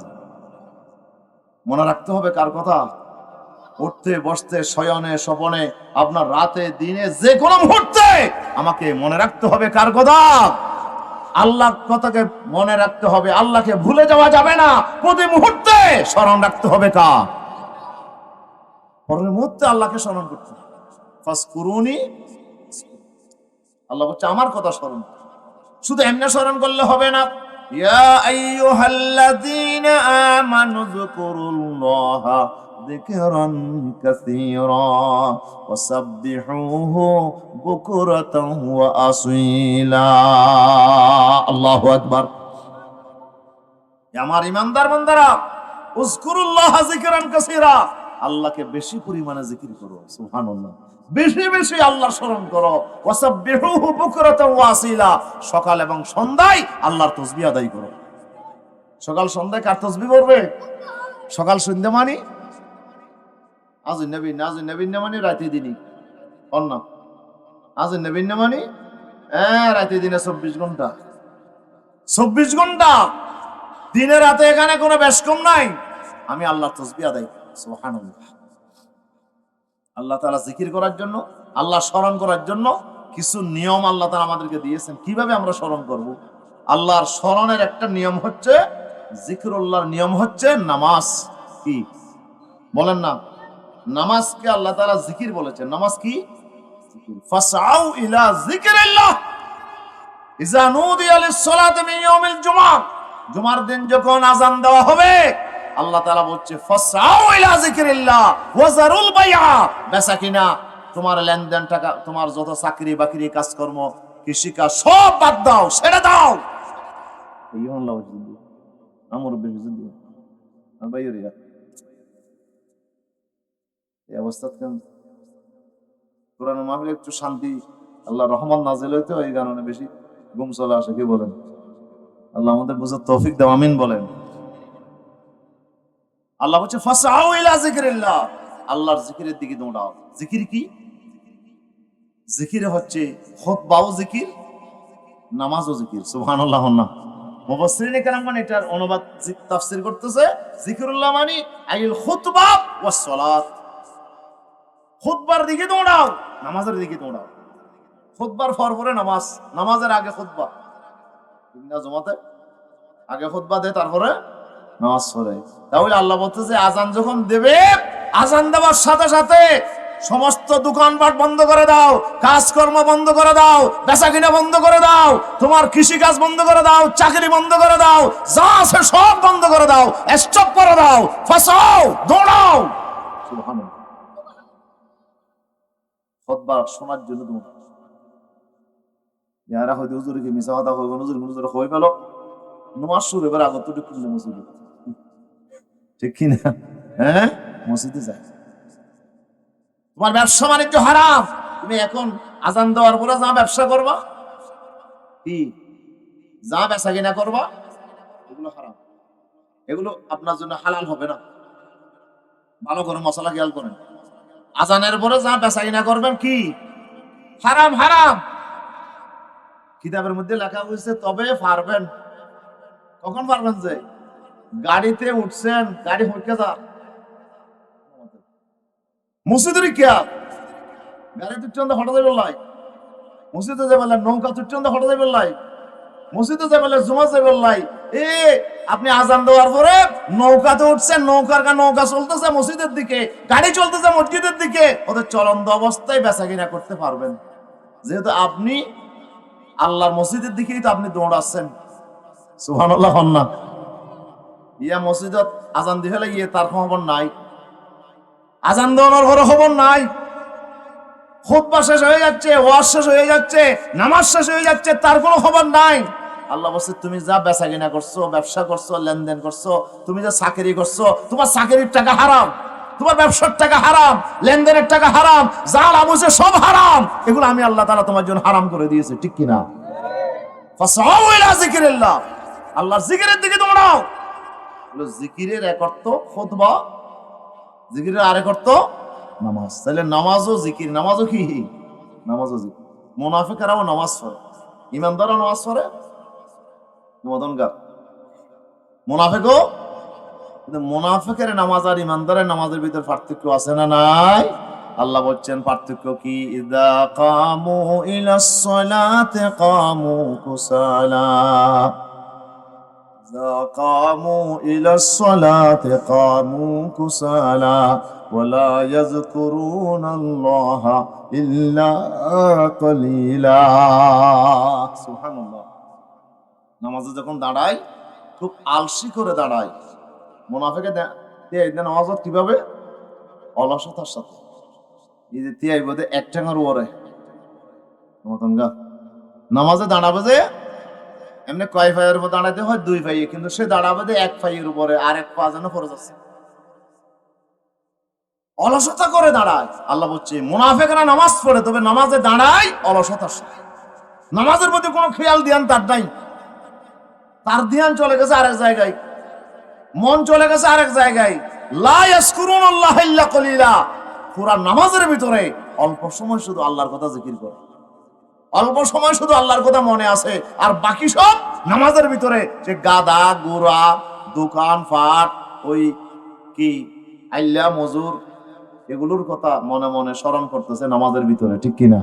মনে রাখতে হবে কার কথা? উঠতে বসতে শয়নে স্বপনে আপনার রাতে দিনে যে কোনো মুহূর্তে আমাকে মনে রাখতে হবে কার কথা? আল্লাহর কথাকে মনে রাখতে হবে, আল্লাহকে ভুলে যাওয়া যাবে না, প্রতি মুহূর্তে স্মরণ রাখতে হবে কার? পরের মুহূর্তে আল্লাহকে স্মরণ করতে হবে। ফাজকুরুনি, আল্লাহ বলছে আমার কথা স্মরণ। শুধু এমনি স্মরণ করলে হবে না, ইয়া আইয়ুহাল্লাযীনা আমানু যকুরুল্লাহা যিকরান কাসীরা ওয়াসাব্বিহুহু বুকরাতান ওয়া আসীলা। আল্লাহু আকবার। আমার ঈমানদার বান্দারা, উযকুরুল্লাহ যিকরান কাসীরা, আল্লাহকে বেশি পরিমাণে জিকির করো, সুবহানাল্লাহ, বেশি বেশি আল্লাহর স্মরণ করো। ওয়াসাব্বিহুহু বুকরাতাও ওয়া আসীলা, সকাল এবং সন্ধ্যায় আল্লাহর তাসবিহ আদায় করো। সকাল সন্ধ্যায় কার তাসবিহ পড়বে? সকাল সন্ধ্যা মানে আজ নবী নাজ নবী মানে রাতে দিনই অন্য, আজ নবী মানে রাতে দিনে 24 ঘন্টা, 24 ঘন্টা দিনে রাতে, এখানে কোনো বেশ কম নাই। আমি আল্লাহর তাসবিহ আদায় করি, সুবহানাল্লাহ। আল্লাহ তাআলা জিকির করার জন্য, আল্লাহ স্মরণ করার জন্য কিছু নিয়ম আল্লাহ তাআলা আমাদেরকে দিয়েছেন। কিভাবে আমরা স্মরণ করব? আল্লাহর স্মরণের একটা নিয়ম হচ্ছে, জিকরুল্লাহর নিয়ম হচ্ছে নামাজ। কি বলেন না? নামাজকে আল্লাহ তাআলা জিকির বলেছেন। নামাজ কি? ফাসআউ ইলা যিকরিল্লাহ ইযা নুদিয়া লিস-সালাতি মিন ইয়াউমিল জুমআহ। জুমার দিন যখন আযান দেওয়া হবে, আল্লাহ তাআলা বলছে ফাসআউ ইলা যিকরিল্লাহ ওয়া যারুল বাইআ, বেচাকিনা, তোমার লেনদেন, টাকা, তোমার যত চাকরি বাকরি কাজকর্ম কৃষিকাজ সব বাদ দাও, ছেড়ে দাও। এই আল্লাহ বলছে আমার বেশি দিও আর বাইরিয়া এই অবস্থা কেন? কোরআন মাহফিলে একটু শান্তি, আল্লাহ রহমান নাজিল হইতো, এই কারণে বেশি ঘুম চলে আসে। কি বলেন? আল্লাহ আমাদের বুঝার তৌফিক দাও, আমিন বলেন। আল্লাহ বলছে ফাসআউ ইলা যিকরিল্লাহ, আল্লাহর জিকিরের দিকে দৌড়াও। জিকির কি? জিকির হচ্ছে খুতবাও জিকির, নামাজও জিকির, সুবহানাল্লাহ। না মুফাসসিরিনে কেরামগণ এটার অনুবাদ তাফসীর করতেছে, যিকরুল্লাহ মানে আইল খুতবা ওয়াস সালাত। খুতবার দিকে দৌড়াও, নামাজের দিকে দৌড়াও। খুতবার পরে নামাজ, নামাজের আগে খুতবা। না জমাতে আগে খুতবা দেয়, তারপরে নামাজ পড়ে। তাহলে আল্লাহ বলতেছে আজান যখন দেবে, আজান দেওয়ার সাথে সাথে সমস্ত দোকানপাট বন্ধ করে দাও, কাজকর্ম বন্ধ করে দাও, বেচাকিনা বন্ধ করে দাও, তোমার কৃষি কাজ বন্ধ করে দাও, চাকরি বন্ধ করে দাও, যা আছে সব বন্ধ করে দাও, স্টপ করে দাও, ফাসাও, দৌড়াও। সুবহানাল্লাহ। খুতবা শোনার জন্য দৌড়াও। ইয়ারা হয়তো হুজুরে কি মিছা কথা কইব, হুজুর হুজুর কই পেল নামাজ শুরু এবার আগত তো কিনলে মসজিদে, ঠিক কি না? হ্যাঁ, মসজিদে যায়। তোমার ব্যবসা বাণিজ্য হারাম, তুমি এখন আজান দেওয়ার পরে যা ব্যবসা করবা, কি যা বেচা কিনা করবা, এগুলো হারাম, এগুলো আপনার জন্য হালাল হবে না। ভালো করে মশলা খেয়াল করেন। আজানের পরে যা বেচা কিনা করবেন কি হারাম, হারাম। কিতাবের মধ্যে লেখা হয়েছে তবে পারবেন। কখন পারবেন? যে গাড়িতে উঠছেন, গাড়ি হইকে যা মসজিদের কে গাড়ি তুচ্ছন্দ হঠাৎ যাই, মসজিদে যাই বললেন, নৌকা তুচ্ছন্দ হঠাৎ যাই বললাই, মসজিদে যাই বললেন, জুমা যাই বললাই। আপনি আজান দেওয়ার পরে নৌকাতে উঠছেন, নৌকা চলতেছে মসজিদের দিকে, গাড়ি চলতেছে মসজিদের দিকে, ওদের চলন্ত অবস্থায় বেচা কিনা করতে পারবেন, যেহেতু আপনি আল্লাহর মসজিদের দিকেই তো আপনি দৌড়াচ্ছেন। সুবহানাল্লাহ। না ইয়া মসজিদত আজান দিয়ে ফেলে গিয়ে তার খবর নাই, আজান দেওয়ার পরে খবর নাই, খুতবা শেষ হয়ে যাচ্ছে, ওয়াজ শেষ হয়ে যাচ্ছে, নামাজ শেষ হয়ে যাচ্ছে, তার কোনো খবর নাই। আল্লাহ বলছে তুমি যা বেচা কিনা করছো, ব্যবসা করছো, লেনদেন করছো, তুমি যা চাকরি করছো, তোমার চাকরির টাকা হারাম, তোমার ব্যবসার টাকা হারাম, লেনদেনের টাকা হারাম, যা লাভ হচ্ছে সব হারাম। এগুলো আমি আল্লাহ তাআলা তোমার জন্য হারাম করে দিয়েছি, ঠিক কি না? ফাসআউ ইলা যিকরিল্লাহ, আল্লাহর জিকিরের দিকে দৌড়াও। জিকিরের এক অর্থ খুতবা, জিকিরের আরেক অর্থ নামাজ। তাহলে নামাজও জিকির, নামাজও কি? নামাজও জিকির। মুনাফিকরাও নামাজ পড়ে, ইমানদারও নামাজ পড়ে, মদনগার মুনাফিকও। কিন্তু মুনাফিকের নামাজ আর ইমানদারের নামাজের ভিতর পার্থক্য আছে না নাই? আল্লাহ বলছেন পার্থক্য কি? ইযা কামু ইলাস সালাতি কামু কুসালা, ইযা কামু ইলাস সালাতি কামু কুসালা ওয়ালা ইয়াযকুরুনাল্লাহা ইল্লা কালিলা। সুবহানাল্লাহ। নামাজে যখন দাঁড়ায় খুব আলসি করে দাঁড়ায়। মুনাফিকে নামাজত কিভাবে? অলসতার সাথে। এই যে তিয়াই বোধে এক ঠ্যাঙের ওরে নামাজে দাঁড়াবে যে এমনি কয় পায়ের উপর দাঁড়াতে হয়? 2 পায়ে, কিন্তু সে দাঁড়াবে যে 1 পায়ের উপরে, আর 1 পা যেন ফরজ আছে। অলসতা করে দাঁড়ায়। আল্লাহ বলছে মুনাফিকরা নামাজ পড়ে, তবে নামাজে দাঁড়ায় অলসতার সাথে। নামাজের প্রতি কোনো খেয়াল ধ্যান তার নাই। তার ধ্যান চলে গেছে আরেক জায়গায়, মন চলে গেছে আরেক জায়গায়। লা ইয়াজকুরুনাল্লাহ ইল্লা কলিলা। পুরা নামাজের ভিতরে অল্প সময় শুধু আল্লাহর কথা জিকির করে, অল্প সময় শুধু আল্লাহর কথা মনে আছে, আর বাকি সব নামাজের ভিতরে সে গাদা গোরা, দোকান ফাট, ওই কি আল্লাহ মজুর, এগুলোর কথা মনে মনে স্মরণ করতেছে নামাজের ভিতরে, ঠিক কিনা?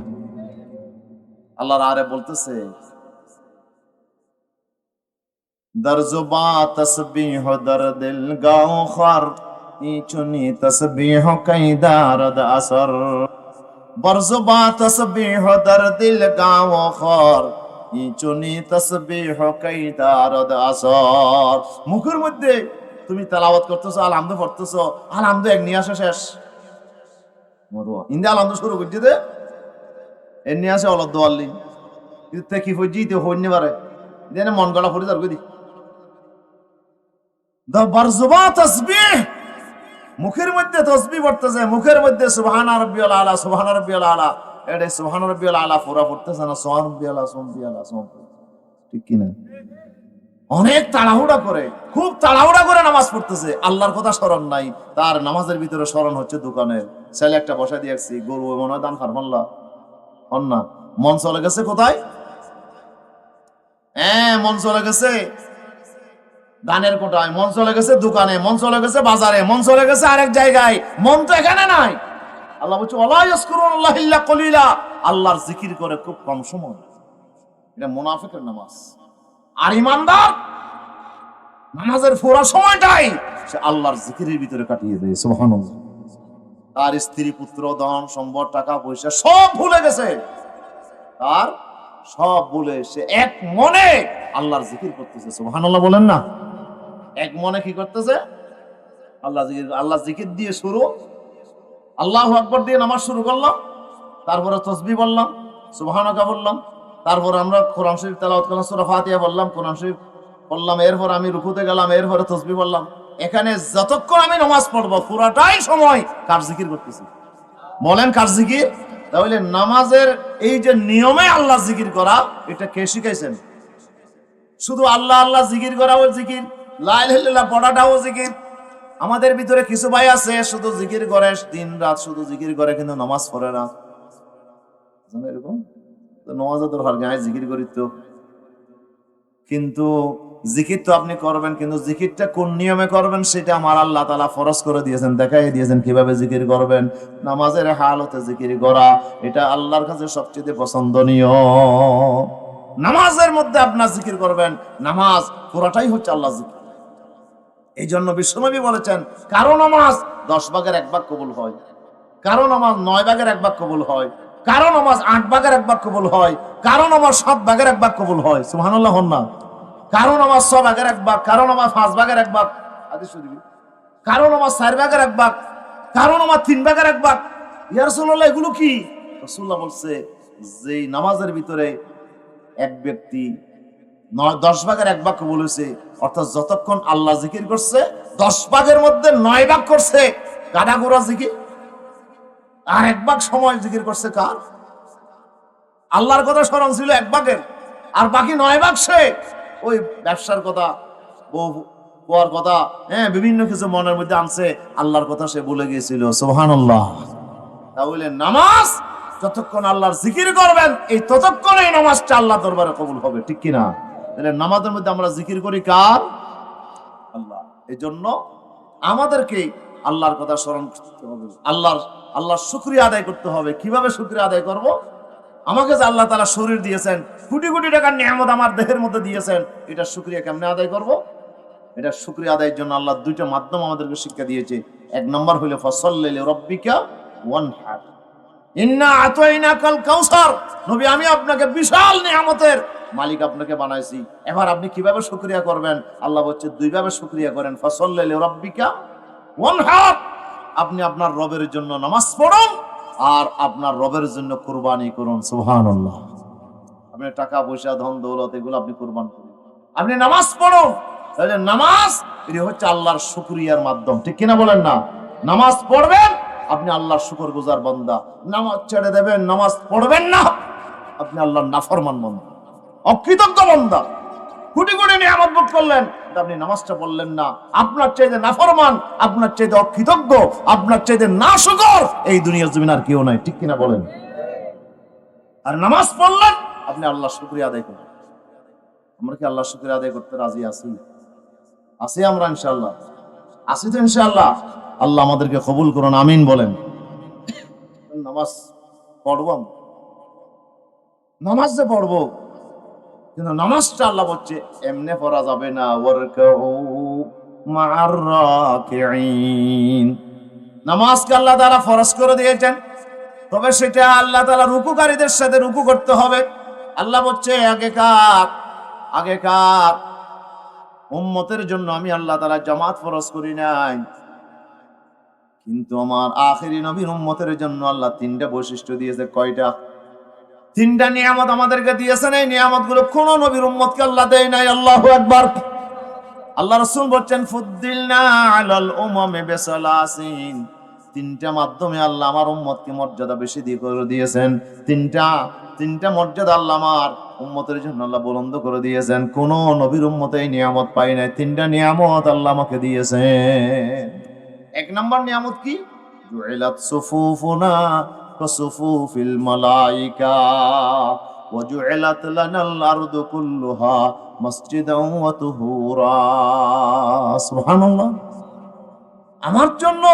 আল্লাহর আরে বলতেছে দরজুবা তসবিহ দর দিল গাও খর ইচুনি তসবিহ কাইদারদ আসর। বরজুবা তসবিহ দর দিল গাও খর ইচুনি তসবিহ কাইদারদ আসর। মুখের মধ্যে তুমি তেলাওয়াত করতেছো, আলহামদু পড়তেছো, আলহামদু এক নিয়ে আসে শেষ ইন্দে আলহামদু শুরু করছি দে এর নিয়ে আসে অলদ দোয়াল্লি কি হইছি তো হইনি পারে দেন মন গড়া পড়ে যার কই বরজুবা তাসবিহ, মুখের মধ্যে তাসবিহ পড়তেছে, মুখের মধ্যে সুবহান রাব্বিয়াল আলা, সুবহান রাব্বিয়াল আলা, এটা সুবহান রাব্বিয়াল আলা পুরা পড়তেছে না, সুবহান রাব্বিয়াল আলা, সুবহান রাব্বিয়াল আলা, ঠিক কি না? অনেক তাড়াহুড়া করে, খুব তাড়াহুড়া করে নামাজ পড়তেছে, আল্লাহর কথা স্মরণ নাই। তার নামাজের ভিতরে স্মরণ হচ্ছে দোকানের ছেলে একটা বসা দিয়েছি, গরু মনে হয় দান খারমাল্লা হন না। মন চলে গেছে কোথায়? হ্যাঁ, মন চলে গেছে দানের কোটায়, মন চলে গেছে দোকানে, মন চলে গেছে বাজারে, মন চলে গেছে আরেক জায়গায়, মন তো এখানে নাই। আল্লাহ বলছে ওয়ালা ইয়াজকুরুনাল্লাহ ইল্লা কলিলা, আল্লাহর জিকির করে খুব কম সময়। এটা মুনাফিকের নামাজ। আর ইমানদার নামাজের পুরো সময়টাই সে আল্লাহর জিকিরের ভিতরে কাটিয়ে দেয়, সুবহানাল্লাহ। তার স্ত্রী পুত্র ধন সম্পদ টাকা পয়সা সব ভুলে গেছে, আর সব ভুলে সে এক মনে আল্লাহর জিকির করতেছে, সুবহানাল্লাহ বলেন না? এক মনে কি করতেছে? আল্লাহ জিকির। আল্লাহ জিকির দিয়ে শুরু, আল্লাহু আকবার দিয়ে নামাজ শুরু করলাম, তারপরে তাসবিহ বললাম, সুবহানাকা বললাম, তারপর আমরা কোরআন শরীফ তেলাওয়াত করলাম, সূরা ফাতিহা বললাম, কোরআন শরীফ পড়লাম, এরপর আমি রুকুতে গেলাম, এরপরে তাসবিহ বললাম। এখানে যতক্ষণ আমি নামাজ পড়বো পুরাটাই সময় কার জিকির করতেছি? বলেন কার জিকির? তাহলে নামাজের এই যে নিয়মে আল্লাহ জিকির করা, এটা কে শিখাইছেন? শুধু আল্লাহ আল্লাহ জিকির করা ও জিকির, লা ইলাহা ইল্লাল্লাহ পড়াটাও জিকির। আমাদের ভিতরে কিছু ভাই আছে শুধু জিকির করে, দিন রাত শুধু জিকির করে, কিন্তু নামাজ পড়ে না। এরকম নামাজও দরকার গায়ে জিকির করি তো, কিন্তু জিকির তো আপনি করবেন, কিন্তু জিকিরটা কোন নিয়মে করবেন সেটা আমার আল্লাহ তাআলা ফরজ করে দিয়েছেন, দেখাই দিয়েছেন কিভাবে জিকির করবেন। নামাজের হালতে জিকির করা এটা আল্লাহর কাছে সবচেয়ে পছন্দনীয়। নামাজের মধ্যে আপনার জিকির করবেন, নামাজ পুরাটাই হচ্ছে আল্লাহ জিকির। এই জন্য বিশ্বনবী বলেছেন কারো নামাজ 10 ভাগের 1 ভাগ কবুল হয়, কারো নামাজ 9 ভাগের 1 ভাগ কবুল হয়, কারো নামাজ 8 ভাগের 1 ভাগ কবুল হয়, কারো নামাজ 7 ভাগের 1 ভাগ কবুল হয়, সুবহানাল্লাহ হন না? কারো নামাজ 6 ভাগের 1 ভাগ, কারো নামাজ 5 ভাগের 1 ভাগ, হাদিস শরীফ, কারো নামাজ 4 ভাগের 1 ভাগ, কারো নামাজ 3 ভাগের 1 ভাগ। ইয়া রাসূলুল্লাহ এগুলো কি? রাসূলুল্লাহ বলছে যে নামাজের ভিতরে এক ব্যক্তি 10 ভাগের 1 ভাগ কবুল হয়েছে, অর্থাৎ যতক্ষণ আল্লাহ জিকির করছে 10 ভাগের মধ্যে 9 ভাগ করছে গাডা গোড়া জিকির, আর 1 ভাগ সময় জিকির করছে কার? আল্লাহর কথা স্মরণ ছিল 1 ভাগের, আর বাকি 9 ভাগ সে ওই ব্যবসার কথা, বউ হওয়ার কথা, হ্যাঁ বিভিন্ন কিছু মনের মধ্যে আনছে, আল্লাহর কথা সে ভুলে গিয়েছিল, সুবহানাল্লাহ। তাহলে নামাজ যতক্ষণ আল্লাহর জিকির করবেন এই ততক্ষণ এই নামাজটা আল্লাহ দরবারে কবুল হবে, ঠিক কিনা? তাহলে নামাজের মধ্যে আমরা জিকির করি কার? আল্লাহ। এই জন্য আমাদেরকে আল্লাহর কথা স্মরণ করতে হবে, আল্লাহর শুকরিয়া আদায় করতে হবে। কিভাবে শুকরিয়া আদায় করব? আমাকে যে আল্লাহ তাআলা শরীর দিয়েছেন, কোটি কোটি টাকার নিয়ামত আমার দেহের মধ্যে দিয়েছেন, এটা শুকরিয়া কেমনে আদায় করব? এটা শুকরিয়া আদায়ের জন্য আল্লাহ 2টা মাধ্যম আমাদেরকে শিক্ষা দিয়েছে। 1 নম্বর হলো ফাসাল্লি লিরাব্বিকা ওয়ানহার, ইন্না আতাইনাকাল কাউসার। নবী আমি আপনাকে বিশাল নিয়ামতের মালিক আপনাকে বানাইছি, এবার আপনি কিভাবে শুকরিয়া করবেন? আল্লাহ বলছে 2 ভাবে শুকরিয়া করেন, ফাসাল্লি লিরাব্বিকা ওয়ানহার, আপনি আপনার রবের জন্য নামাজ পড়ুন আর আপনার রবের জন্য কুরবানি করুন, সুবহানাল্লাহ। আপনি টাকা পয়সা ধন দৌলত এগুলো আপনি কুরবান করুন, আপনি নামাজ পড়ুন, তাহলে নামাজ এটি হচ্ছে আল্লাহর শুকরিয়ার মাধ্যম, ঠিক কিনা বলেন না? নামাজ পড়বেন, আপনি আল্লাহর শুকরগুজার বান্দা। নামাজ ছেড়ে দেবেন, নামাজ পড়বেন না, আপনি আল্লাহর নাফরমান বান্দা, অকৃতজ্ঞ বান্দা। কোটি কোটি নিয়ামত ভোগ করলেন, আপনি নামাজটা পড়লেন না। আপনার চাইতে নাফরমান, আপনার চাইতে অকৃতজ্ঞ, আপনার চাইতে নাশুকর এই দুনিয়ার জমিন আর কেউ নাই, ঠিক কিনা বলেন? আর নামাজ পড়লেন, আপনি আল্লাহর শুকরিয়া আদায় করবেন। আমরা কি আল্লাহর শুকরিয়া আদায় করতে রাজি আছি? আছি আমরা ইনশাআল্লাহ? আছি তো ইনশাআল্লাহ? আল্লাহ আমাদেরকে কবুল করুন, আমিন বলেন। নামাজ পড়ব, নামাজ যে পড়বো, কিন্তু নামাজটা আল্লাহ বলছে এমনে পড়া যাবে না। ওয়ারকাউ মা'আর রাকিঈন, নামাজকে আল্লাহ তাআলা ফরজ করে দিয়েছেন, তবে সেটা আল্লাহ তাআলা রুকুকারীদের সাথে রুকু করতে হবে। আল্লাহ বলছে আগেকার উম্মতের জন্য আমি আল্লাহ তাআলা জামাত ফরজ করি নাই, কিন্তু আমার আখিরি নবীর উম্মতের জন্য আল্লাহ তিনটা বৈশিষ্ট্য দিয়েছে। কয়টা? তিনটা নিয়ামত আমাদেরকে দিয়েছেন। এই নিয়ামতগুলো কোন নবীর উম্মতকে আল্লাহ দেয় নাই। আল্লাহু আকবার। আল্লাহ রাসূল বলেন ফুদ্দিলনা আলাল উমামি বিসালাসিন, তিনটা মাধ্যমে আল্লাহ আমার উম্মতকে মর্যাদা বেশি দিয়ে করে দিয়েছেন। তিনটা মর্যাদা আল্লাহ আমার উম্মতের জন্য আল্লাহ বুলন্দ করে দিয়েছেন। কোন নবীর উম্মত এই নিয়ামত পায় নাই। তিনটা নিয়ামত আল্লাহ আমাকে দিয়েছেন। এক নম্বর নিয়ামত কি? জুইলাত সুফুফুনা কাসুফুফিল মালাইকা ওয়া জুইলাত লানাল আরদু কুল্লুহা মসজিদাও ওয়া তুহুরা। সুবহানাল্লাহ। আমার জন্য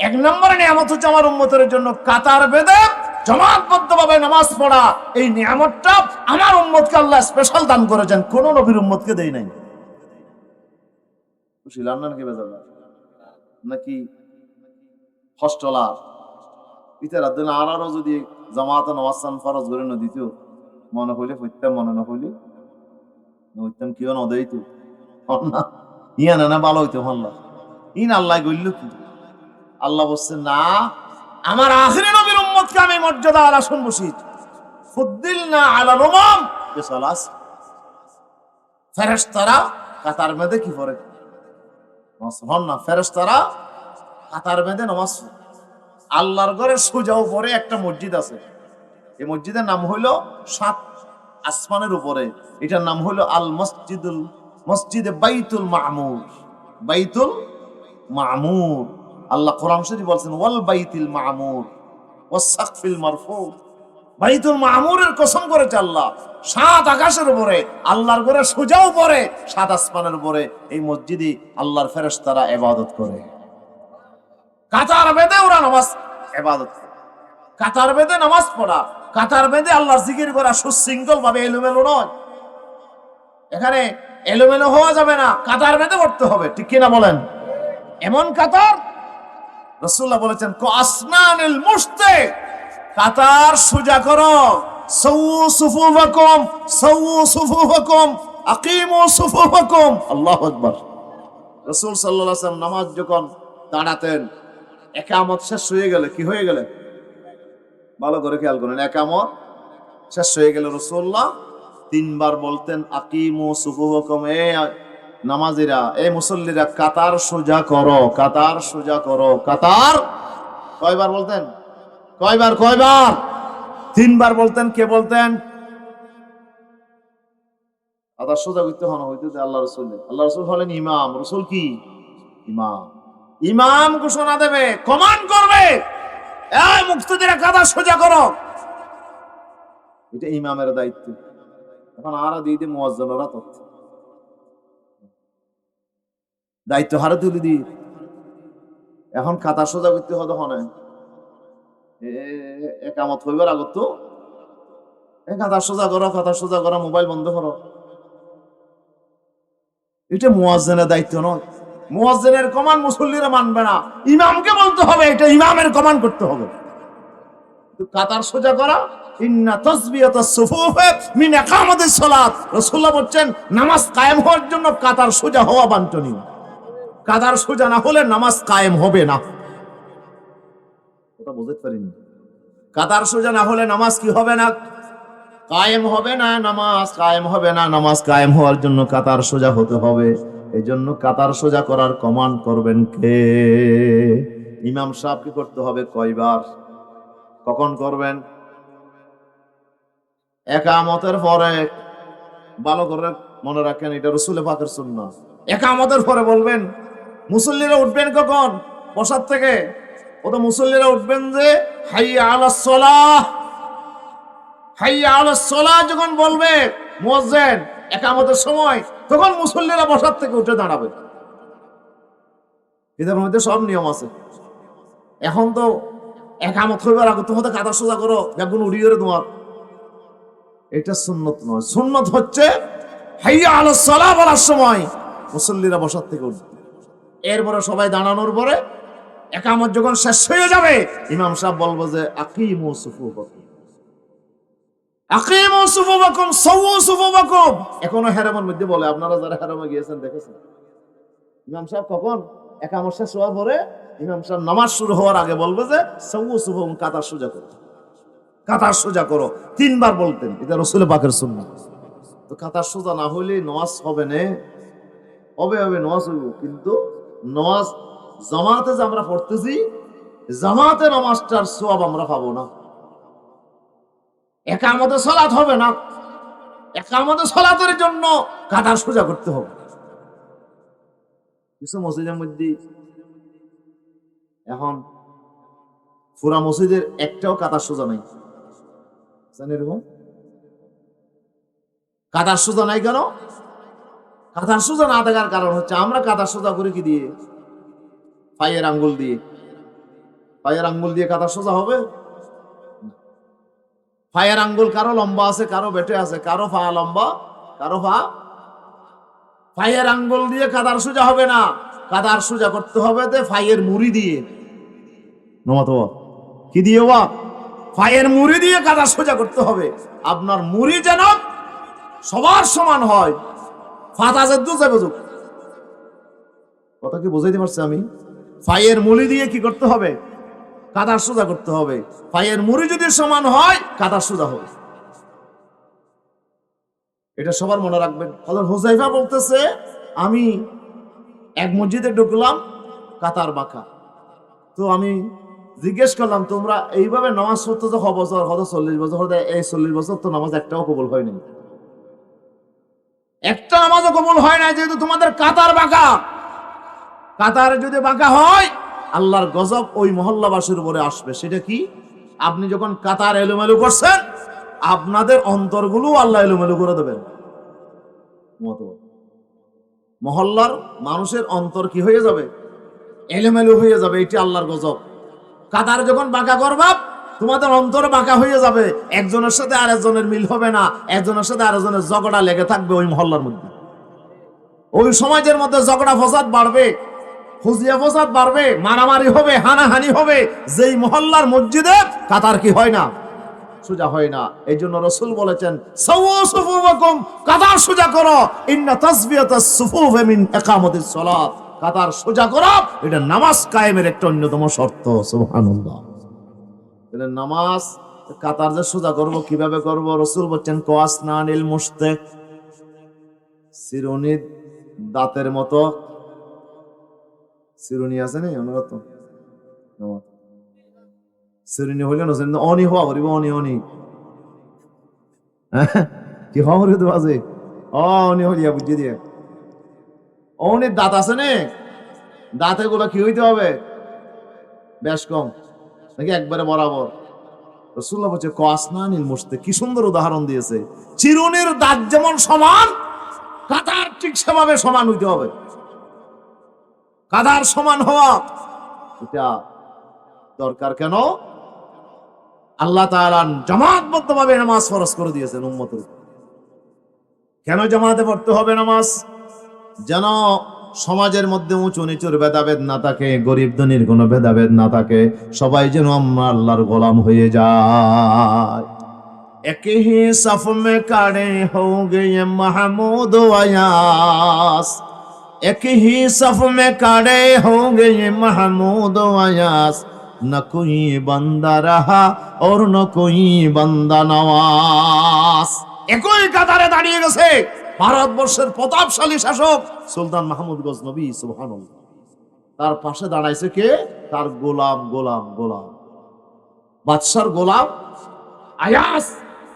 এক নম্বর নিয়ামত হচ্ছে আমার উম্মতের জন্য কাতার বেঁধে জামাতবদ্ধভাবে নামাজ পড়া। এই নিয়ামতটা আমার উম্মতকে আল্লাহ স্পেশাল দান করেছেন, কোন নবীর উম্মতকে দেই নাই। বুঝলাম না নাকি বেজাল নাকি হস্টলা ইতারা দিন আরো যদি জামাত নামাজ ফরজ করে না দিত, মনে হইলে হইতাম, মনে না হইলে হইতাম, কেউ না দেই তো না ইয়া না ভালো হইতো আল্লাহ ইন আল্লাহ গইল কি? আল্লাহ বলছে না, আমার আখিরি নবীর উম্মতকে আমি মর্যাদা আর আসন বসিয়েছি। ফুদ্দিলনা আলাল উমাম বিসালাস, ফেরেশতারা কাতার বেঁধে কি করে নামাজ পড়ে না? ফেরেশতারা কাতার বেঁধে নামাজ পড়ে। আল্লাহর ঘরে সোজা উপরে একটা মসজিদ আছে, এই মসজিদের নাম হইল 7 আসমানের উপরে, এটার নাম হইল আল মসজিদে বাইতুল মামুর। বাইতুল মামুর, আল্লাহ কোরআন শরীফে বলছেন ওয়াল বাইতুল মামুর ওয়াস সাকফিল মারফু। বাইতুল মামুরের কসম করেছে আল্লাহ, 7 আকাশের উপরে, আল্লাহর ঘরে সোজা উপরে 7 আসমানের উপরে এই মসজিদে আল্লাহর ফেরেশতারা ইবাদত করে। কাতার বেঁধে ওরা নামাজ ইবাদত করে। কাতার বেঁধে নামাজ পড়া, কাতার বেঁধে আল্লাহর জিকির করা সুশৃঙ্খল ভাবে, এলোমেলো নয়। এখানে এলোমেলো হওয়া যাবে না, কাতার বেঁধে পড়তে হবে, ঠিক কিনা বলেন? এমন কাতার রাসূলুল্লাহ বলেছেন কাসনানিল মুশতে, কাতার সোজা করো। সাউ সুফুফাকুম আকিমু সুফুফাকুম। আল্লাহু আকবার। রাসূল সাল্লাল্লাহু আলাইহি ওয়াসাল্লাম নামাজ যখন দাঁড়াতেন, একামত শেষ হয়ে গেলে কি হয়ে গেলে, ভালো করে খেয়াল করেন, একামত শেষ হয়ে গেলে রাসূলুল্লাহ 3 বার বলতেন আকিমু সুফুফাকুম, এ নামাজিরা, এই মুসল্লিরা কাতার সোজা করো, কাতার সোজা করো। কাতার কয়বার বলতেন? কয়বার? 3 বার বলতেন। কে বলতেন? কাতার সোজা করতে হইতে আল্লাহ রাসূল। আল্লাহ রাসূল হলেন ইমাম। রাসূল কি? ইমাম। ইমাম ঘোষণা দেবে, কমান্ড করবে, এই মুক্তিদিরা কাতার সোজা করো। এটা ইমামের দায়িত্ব। এখন আর দিয়ে মুয়াজ্জিনরা তথ্য দায়িত্ব হারে তুলে দি, এখন কাতার সোজা করতে হবে। হনে একামত হইবার আগত তো কাতার সোজা করো, কাতার সোজা করো, মোবাইল বন্ধ করো। এটা মুয়াজ্জিনের দায়িত্ব নয়। মুয়াজ্জিনের কমান্ড মুসল্লিরা মানবে না, ইমামকে বলতে হবে, এটা ইমামের কমান্ড করতে হবে। কাতার সোজা করা, ইন্না তাসবিয়াতাস সুফুফে মিন ইকামাতিস সালাত। রাসূলুল্লাহ বলেন নামাজ কায়েম হওয়ার জন্য কাতার সোজা হওয়া বাঞ্ছনীয়। কাতার সোজা না হলে নামাজ কায়েম হবে না। কথা বুঝতে পারিনি? কাতার সোজা না হলে নামাজ কি হবে না? কায়েম হবে না নামাজ, কায়েম হবে না নামাজ। কায়েম হওয়ার জন্য কাতার সোজা হতে হবে। এই জন্য কাতার সোজা করার কমান্ড করবেন কে? ইমাম সাহেব কি করতে হবে কয়বার, কখন করবেন? একামতের পরে। ভালো করে মনে রাখেন, এটা রাসূল পাকের সুন্নাহ। একামতের পরে বলবেন। মুসল্লিরা উঠবেন কখন? বসার থেকে। ও তো মুসল্লিরা উঠবেন যে হাইয়া আলাস সালাহ, হাইয়া আলাস সালাহ যখন বলবে মুয়াজ্জিন একামতের সময়, তখন মুসল্লিরা বসার থেকে উঠে দাঁড়াবে। এদের মধ্যে সব নিয়ম আছে। এখন তো একামত হইবার আগে তোমাদের কাদা সোজা করো, বেগুন উড়িয়ে তোমার, এটা সুন্নত নয়। সুন্নত হচ্ছে হাইয়া আলাস সালাহ বলার সময় মুসল্লিরা বসার থেকে উঠবে। এরপরে সবাই দাঁড়ানোর পরে একামত যখন শেষ হয়ে যাবে, ইমাম সাহেব বলবো যে আকিমু সুফুফাকুম, আকিমু সুফুফাকুম, সাওয়ু সুফুফাকুম। এখনো হেরামের মধ্যে বলে, আপনারা যারা হেরামে গিয়েছেন দেখেছেন, ইমাম সাহেব কখন একামত শেষ হওয়ার পরে ইমাম সাহেব নামাজ শুরু হওয়ার আগে বলবে যে সাওয়ু সুফুফাকুম, কাতার সোজা করো, কাতার সোজা করো, 3 বার বলতেন। এটা রাসূল পাকের সুন্নাহ। তো কাতার সোজা না হইলে নামাজ হবে না। হবে নামাজ হইব, কিন্তু নামাজ জামাতে যে আমরা পড়তেছি, জামাতে নামাজটার সওয়াব আমরা পাবো না। একামতে সালাত হবে না। একামতে সালাতের জন্য কাতার সোজা করতে হবে। কিছু মসজিদের মধ্যে এখন পুরা মসজিদের একটাও কাতার সোজা নাই, এরকম কাতার সোজা নাই কেন? কাতার সোজা না থাকার কারণ হচ্ছে আমরা কাতার সোজা করি কি দিয়ে? পায়ের আঙ্গুল দিয়ে। পায়ের আঙ্গুল দিয়ে কাতার সোজা হবে? পায়ের আঙ্গুল কারো লম্বা আছে, কারো বেটে আছে, কারো পা লম্বা, কারো পা। পায়ের আঙ্গুল দিয়ে কাতার সোজা হবে না। কাতার সোজা করতে হবে পায়ের মুড়ি দিয়ে। কি দিয়ে? পায়ের মুড়ি দিয়ে কাতার সোজা করতে হবে। আপনার মুড়ি যেন সবার সমান হয়। কথা কি বুঝাইতে পারছি আমি? পায়ের মুড়ি দিয়ে কি করতে হবে? কাতার সোজা করতে হবে। পায়ের মুড়ি যদি সমান হয়, কাতার সোজা হবে। এটা সবার মনে রাখবেন। হযরত হুযায়ফা বলতেছে, আমি এক মসজিদে ঢুকলাম, কাতার বাঁকা। তো আমি জিজ্ঞেস করলাম, তোমরা এইভাবে নামাজ পড়তেছো ক বছর? হয়তো 40 বছর। এই 40 বছর তো নামাজ একটাও কবুল হয়নি। একটা নামাজও কবুল হয় না, যেহেতু তোমাদের কাতার বাঁকা। কাতার যদি বাঁকা হয়, আল্লাহর গজব ওই মহল্লাবাসীর উপরে আসবে। সেটা কি? আপনি যখন কাতার এলোমেলো করছেন, আপনাদের অন্তরগুলো আল্লাহ এলোমেলো করে দেবেন। মহল্লার মানুষের অন্তর কি হয়ে যাবে? এলোমেলো হয়ে যাবে। এটি আল্লাহর গজব। কাতার যখন বাঁকা করবা, তোমাদের অন্তর বাঁকা হয়ে যাবে। একজনের সাথে আরেকজনের মিল হবে না, একজনের সাথে আরেকজনের ঝগড়া লেগে থাকবে। ওই মহল্লার মধ্যে, ওই সমাজের মধ্যে ঝগড়া ফসাদ বাড়বে, ফুজিয়া ফসাদ বাড়বে, মারামারি হবে, হানাহানি হবে। যেই মহল্লার মসজিদে কাতার কি হয় না? সোজা হয় না। এই জন্য রাসূল বলেছেন, সাওয়ু সুফুফাকুম, কাতার সোজা করো। ইন্না তাসবিয়াতাস সুফুফ মিন ইকামাতিস সালাত। কাতার সোজা করো, এটা নামাজ কায়েমের একটা অন্যতম শর্ত। সুবহানাল্লাহ। তাহলে নামাজ কাতার যে সোজা করব, কিভাবে করব? রাসূল বলেন, কোয়াসনানিল মুশতাক, চিরুনি দাঁতের মতো। চিরুনি আছে না ওনারা তো চিরুনি হইলে না অনি হওয়া করিব, অনি অনি কি হওয়া করিব তো বাজে অনি হইয়া বুঝিয়ে দিয়ে। অনির দাঁত আছে না, দাঁতে গুলো কি হইতে হবে? বেশ কম নাকি একবারে বরাবর? রাসূলুল্লাহ বলছে কোয়াসনানিল মুশতাক। কি সুন্দর উদাহরণ দিয়েছে। চিরুনির দাঁত যেমন সমান, কাতার ঠিক সেভাবে সমান হইতে হবে। কাতার সমান হওয়া এটা দরকার। কেন? আল্লাহ তাআলা জামাতবদ্ধভাবে নামাজ ফরজ করে দিয়েছেন উম্মতের উপর। কেন জামাতে পড়তে হবে নামাজ? যেন সমাজের মধ্যে উঁচু নিচুর ভেদাভেদ না থাকে, গরিব ধনীর কোনো ভেদাভেদ না থাকে। সবাই যেন আমরা আল্লাহর গোলাম হয়ে যায়। एक ही सफ में खड़े होंगे ये महमूद अयास, एक ही सफ में खड़े होंगे ये महमूद अयास, न कोई बंदा रहा और न कोई बंदा नवाज। একই কাতারে দাঁড়িয়ে গেছে ভারতবর্ষের প্রতাপশালী শাসক সুলতান মাহমুদ গজনবী, সুবহানাল্লাহ। তার পাশে দাঁড়াইছে কে? তার গোলাম গোলাম গোলাম বাদশার গোলাম আয়াস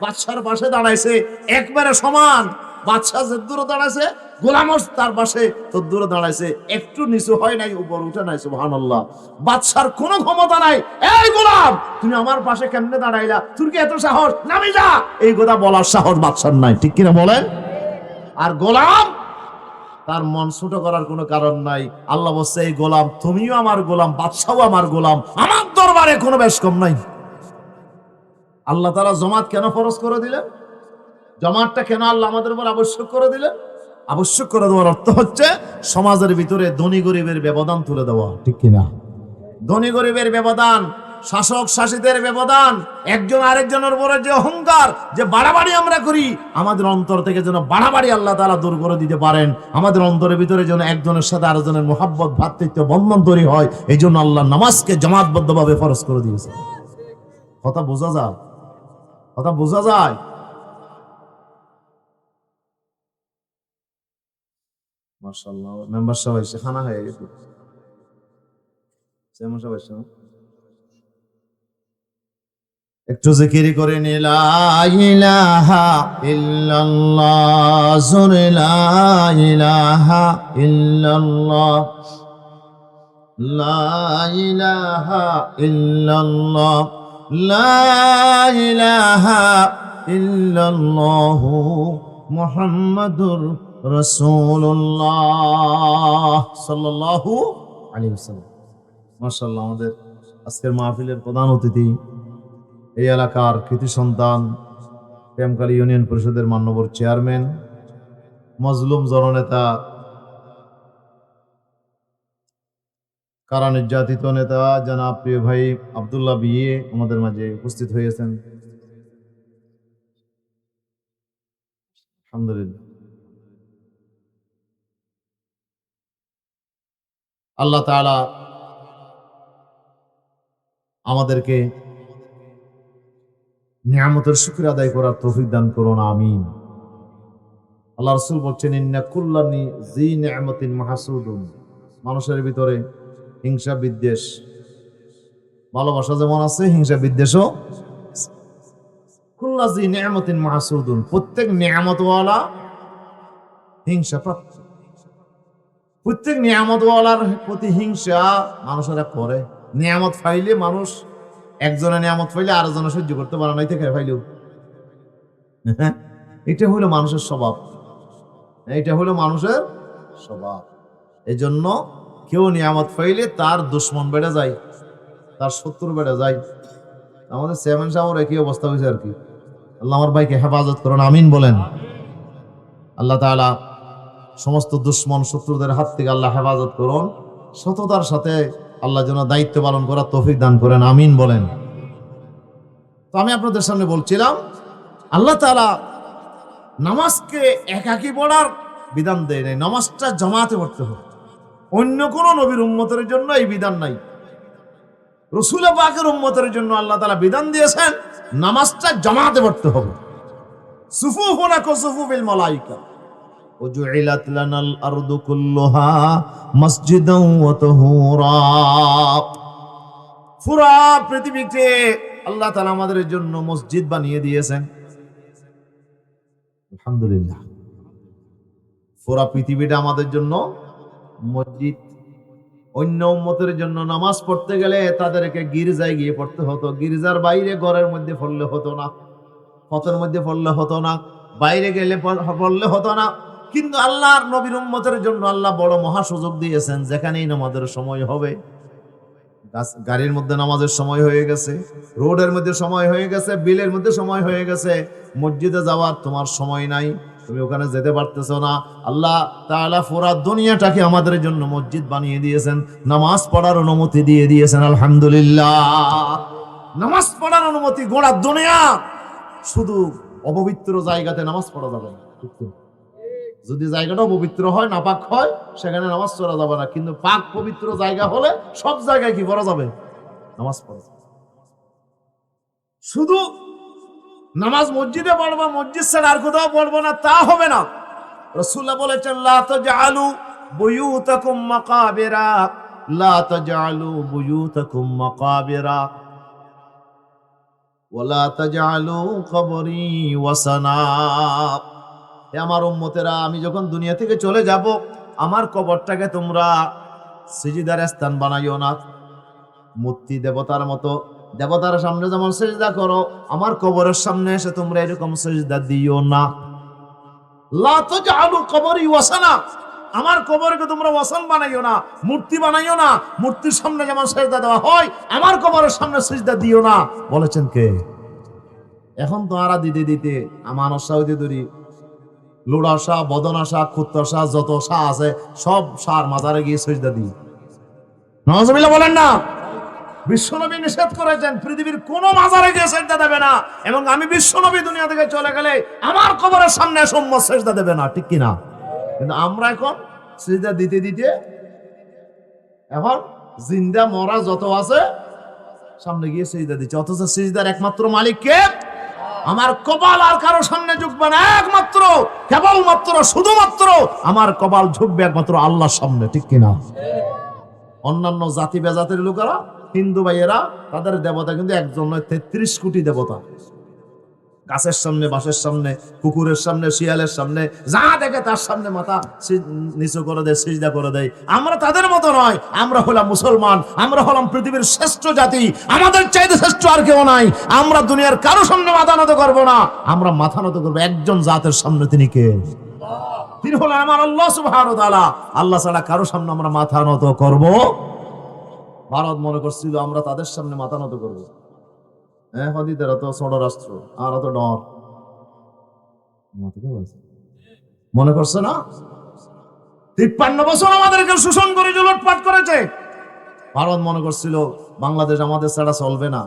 বাদশার পাশে দাঁড়াইছে, একবারে সমান। বাদশা যে দূরে দাঁড়াইছে, গোলামও তার পাশে তো দূরে দাঁড়াইছে, একটু নিচু হয় নাই, উপর উঠে নাই। সুবহানাল্লাহ। বাদশার কোনো ক্ষমতা নাই, এই গোলাম তুমি আমার পাশে কেমনে দাঁড়াইলা, তোর কি এত সাহস, নামি যা, এই কথা বলার সাহস বাদশার নাই, ঠিক কিনা বলেন? আর গোলাম, তার মন ছোট করার কোনো কারণ নাই। আল্লাহ বলছে, এই গোলাম তুমিও আমার গোলাম, বাদশাও আমার গোলাম, আমার দরবারে কোনো বেশ কম নাই। আল্লাহ তাআলা জামাত কেন ফরজ করে দিলেন? জামাতটা কেন আল্লাহ আমাদের উপর আবশ্যক করে দিলেন? আবশ্যক করে দেওয়ার অর্থ হচ্ছে সমাজের ভিতরে ধনী গরিবের ব্যবধান তুলে দেওয়া, ঠিক কিনা? ধনী গরিবের ব্যবধান, শাসক শাসিতের ব্যবধান, একজন আরেকজনের উপরে যে অহংকার, যে বাড়াবাড়ি আমরা করি, আমাদের অন্তর থেকে যেন বাড়াবাড়ি আল্লাহ তাআলা দূর করে দিতে পারেন। আমাদের অন্তরের ভিতরে যেন একজনের সাথে আরেকজনের মোহাব্বত, ভ্রাতৃত্ব বন্ধন তৈরি হয়। এই জন্য আল্লাহ নামাজকে জামাতবদ্ধভাবে ফরজ করে দিয়েছে। কথা বোঝা যায়? কথা বোঝা যায়? মাশাআল্লাহ, মেম্বার সবাই খানা হয়ে গেছে, চেয়ারম্যান সবাই একটু জিকির করে নি, লা ইলাহা ইল্লাল্লাহ, জোরে লা ইলাহা ইল্লাল্লাহ, লা ইলাহা ইল্লাল্লাহ, লা ইলাহা ইল্লাল্লাহ মুহাম্মাদুর রাসূলুল্লাহ সাল্লাল্লাহু আলাইহি ওয়াসাল্লাম। মাশাআল্লাহ, আমাদের আজকের মাহফিলের প্রধান অতিথি, এই এলাকার কৃতি সন্তান, প্রেমকালী ইউনিয়ন পরিষদের মাননীয় চেয়ারম্যান, মজলুম জননেতা, কারা নির্যাতিত নেতা জনাব প্রিয় ভাই আব্দুল্লাহ বিয়ে আমাদের মাঝে উপস্থিত হয়েছেন। আলহামদুলিল্লাহ, আল্লাহ তাআলা আমাদেরকে নিয়ামতের শুকর আদায় করার তৌফিক দান করুন, আমিন। আল্লাহ রাসূল বলছেন, ইন্না কুল্লানি জি নি'মাতিন মাহসুদুন। মানুষের ভিতরে হিংসা বিদ্বেষ, ভালোবাসা যেমন আছে, হিংসা বিদ্বেষও। কুল্লা জি নি'মাতিন মাহসুদুন, প্রত্যেক নিয়ামতওয়ালা হিংসা প্রাপ্ত। প্রত্যেক নিয়ামতওয়ালার প্রতি হিংসা মানুষেরা করে। নিয়ামত পাইলে মানুষ, একজনের নিয়ামত পাইলে আরেকজনের সহ্য করতে পারে না, থেকে পাইলেও। এটা হলো মানুষের স্বভাব, এটা হলো মানুষের স্বভাব। এই জন্য কেউ নিয়ামত পাইলে তার দুশ্মন বেড়ে যায়, তার শত্রু বেড়ে যায়। আমাদের চেয়ারম্যান সাহেবের একই অবস্থা হয়েছে আর কি। আল্লাহ আমার ভাইকে হেফাজত করুন, আমিন বলেন। আল্লাহ তাআলা সমস্ত দুশ্মন শত্রুদের হাত থেকে আল্লাহ হেফাজত করুন। সততার সাথে আল্লাহ যেন দায়িত্ব পালন করার তৌফিক দান করেন, আমিন বলেন। তো আমি আপনাদের সামনে বলছিলাম, আল্লাহ তাআলা নামাজকে একাকী পড়ার বিধান দেয় নাই, নামাজটা জামাতে পড়তে হবে। অন্য কোন নবীর উম্মতের জন্য এই বিধান নাই। রাসূল পাকের উম্মতের জন্য আল্লাহ তাআলা বিধান দিয়েছেন নামাজটা জামাতে পড়তে হবে। সুফুফুনা কাসুফুফিল মালায়েকা ওয়াজুইলাত লানাল আরদু কুল্লুহা মাসজিদান ওয়া তাহুরা। পুরা পৃথিবীতে আল্লাহ তাআলা আমাদের জন্য মসজিদ বানিয়ে দিয়েছেন, আলহামদুলিল্লাহ। পুরা পৃথিবীটা আমাদের জন্য মসজিদ। অন্য উম্মতের জন্য নামাজ পড়তে গেলে তাদেরকে গির্জায় গিয়ে পড়তে হতো, গির্জার বাইরে ঘরের মধ্যে পড়লে হতো না, পথের মধ্যে পড়লে হতো না, বাইরে গেলে পড়লে হতো না। কিন্তু আল্লাহর নবীর উম্মতের জন্য আল্লাহ বড় মহা সুযোগ দিয়েছেন, যেখানেই নামাজের সময় হবে। গাড়ির মধ্যে নামাজের সময় হয়ে গেছে, রোডের মধ্যে সময় হয়ে গেছে, বিলের মধ্যে সময় হয়ে গেছে, মসজিদে যাওয়ার তোমার সময় নাই, তুমি ওখানে যেতে পারতেছো না। আল্লাহ তাআলা পুরা দুনিয়াটাকে আমাদের জন্য মসজিদ বানিয়ে দিয়েছেন, নামাজ পড়ার অনুমতি দিয়ে দিয়েছেন, আলহামদুলিল্লাহ। নামাজ পড়ার অনুমতি গোটা দুনিয়া। শুধু অপবিত্র জায়গাতে নামাজ পড়া যাবে না। যদি জায়গাটা পবিত্র হয়, নাপাক হয়, সেখানে নামাজ পড়া যাবে না। কিন্তু পাক পবিত্র জায়গা হলে সব জায়গায় কি করা যাবে? নামাজ পড়ো। শুধু নামাজ মসজিদে পড়বো, মসজিদ ছাড়া আর কোথাও পড়বো না, তা হবে না। রাসূলুল্লাহ বলেছেন, লা তাজআলু বুয়ুতাকুম মাকাবিরা, লা তাজআলু বুয়ুতাকুম মাকাবিরা ওয়ালা তাজআলু কবরি ওয়াসানা। হে আমার উম্মতেরা, আমি যখন দুনিয়া থেকে চলে যাব, আমার কবরটাকে তোমরা সিজদার স্থান বানাইও না। মূর্তি দেবতার মতো, দেবতার সামনে যেমন সিজদা করো, আমার কবরের সামনে এসে তোমরা এরকম সিজদা দিও না। লা তাজআলু কবরি ওয়াসানা, আমার কবরকে তোমরা ওয়াসান বানাইও না, মূর্তি বানাইও না। মূর্তির সামনে যেমন সিজদা দেওয়া হয়, আমার কবরের সামনে সিজদা দিও না। বলেছেন কে? এখন তো আরা দিতে দিতে আমার সাউদি দরি লোড়াশা, বদনাশা, খুত্তাশা, যত শা আছে সব সার মাজারে গিয়ে সিজদা দিই। নাউজুবিল্লাহ বলেন না। বিশ্বনবী নিষেধ করেছেন পৃথিবীর কোন মাজারে গিয়ে সিজদা দেবে না, এবং আমি বিশ্বনবী দুনিয়া থেকে চলে গেলে আমার কবরের সামনে উম্মত সিজদা দেবে না, ঠিক কি না? কিন্তু আমরা এখন সিজদা দিতে দিতে এখন জিন্দা মরা যত আছে সামনে গিয়ে সিজদা দিচ্ছে, অথচ সিজদার একমাত্র মালিক কে? আমার কপাল আর কারো সামনে ঝুঁকবে না, একমাত্র কেবলমাত্র শুধুমাত্র আমার কপাল ঝুঁকবে একমাত্র আল্লাহর সামনে, ঠিক কিনা? অন্যান্য জাতি বেজাতির লোকেরা, হিন্দু ভাইয়েরা, তাদের দেবতা কিন্তু একজন নয়, 33 কোটি দেবতা। গাছের সামনে, বাঁশের সামনে, কুকুরের সামনে, শিয়ালের সামনে, যা দেখে তার সামনে মাথা নিচু করে দেয়, সিজদা করে দেয়। আমরা তাদের মতো নয়, আমরা হলাম মুসলমান, আমরা হলাম পৃথিবীর শ্রেষ্ঠ জাতি, আমাদের চাইতে শ্রেষ্ঠ আর কেউ নাই। আমরা দুনিয়ার কারো সামনে মাথা নত করবো না, আমরা মাথা নত করবো একজন জাতের সামনে। তিনি কে? তিনি হলেন আমার আল্লাহ সুবহানাহু ওয়া তাআলা। আল্লাহ ছাড়া কারো সামনে আমরা মাথা নত করব। ভারত মনে করছিল আমরা তাদের সামনে মাথা নত করবো। হ্যাঁ, হদিদের তো ছোট রাষ্ট্র, আর তো ডর মনে করছে না? 53 বছর আমাদেরকে শোষণ করে লুটপাট করেছে। ভারত মনে করছিল বাংলাদেশ আমাদের ছাড়া চলবে না।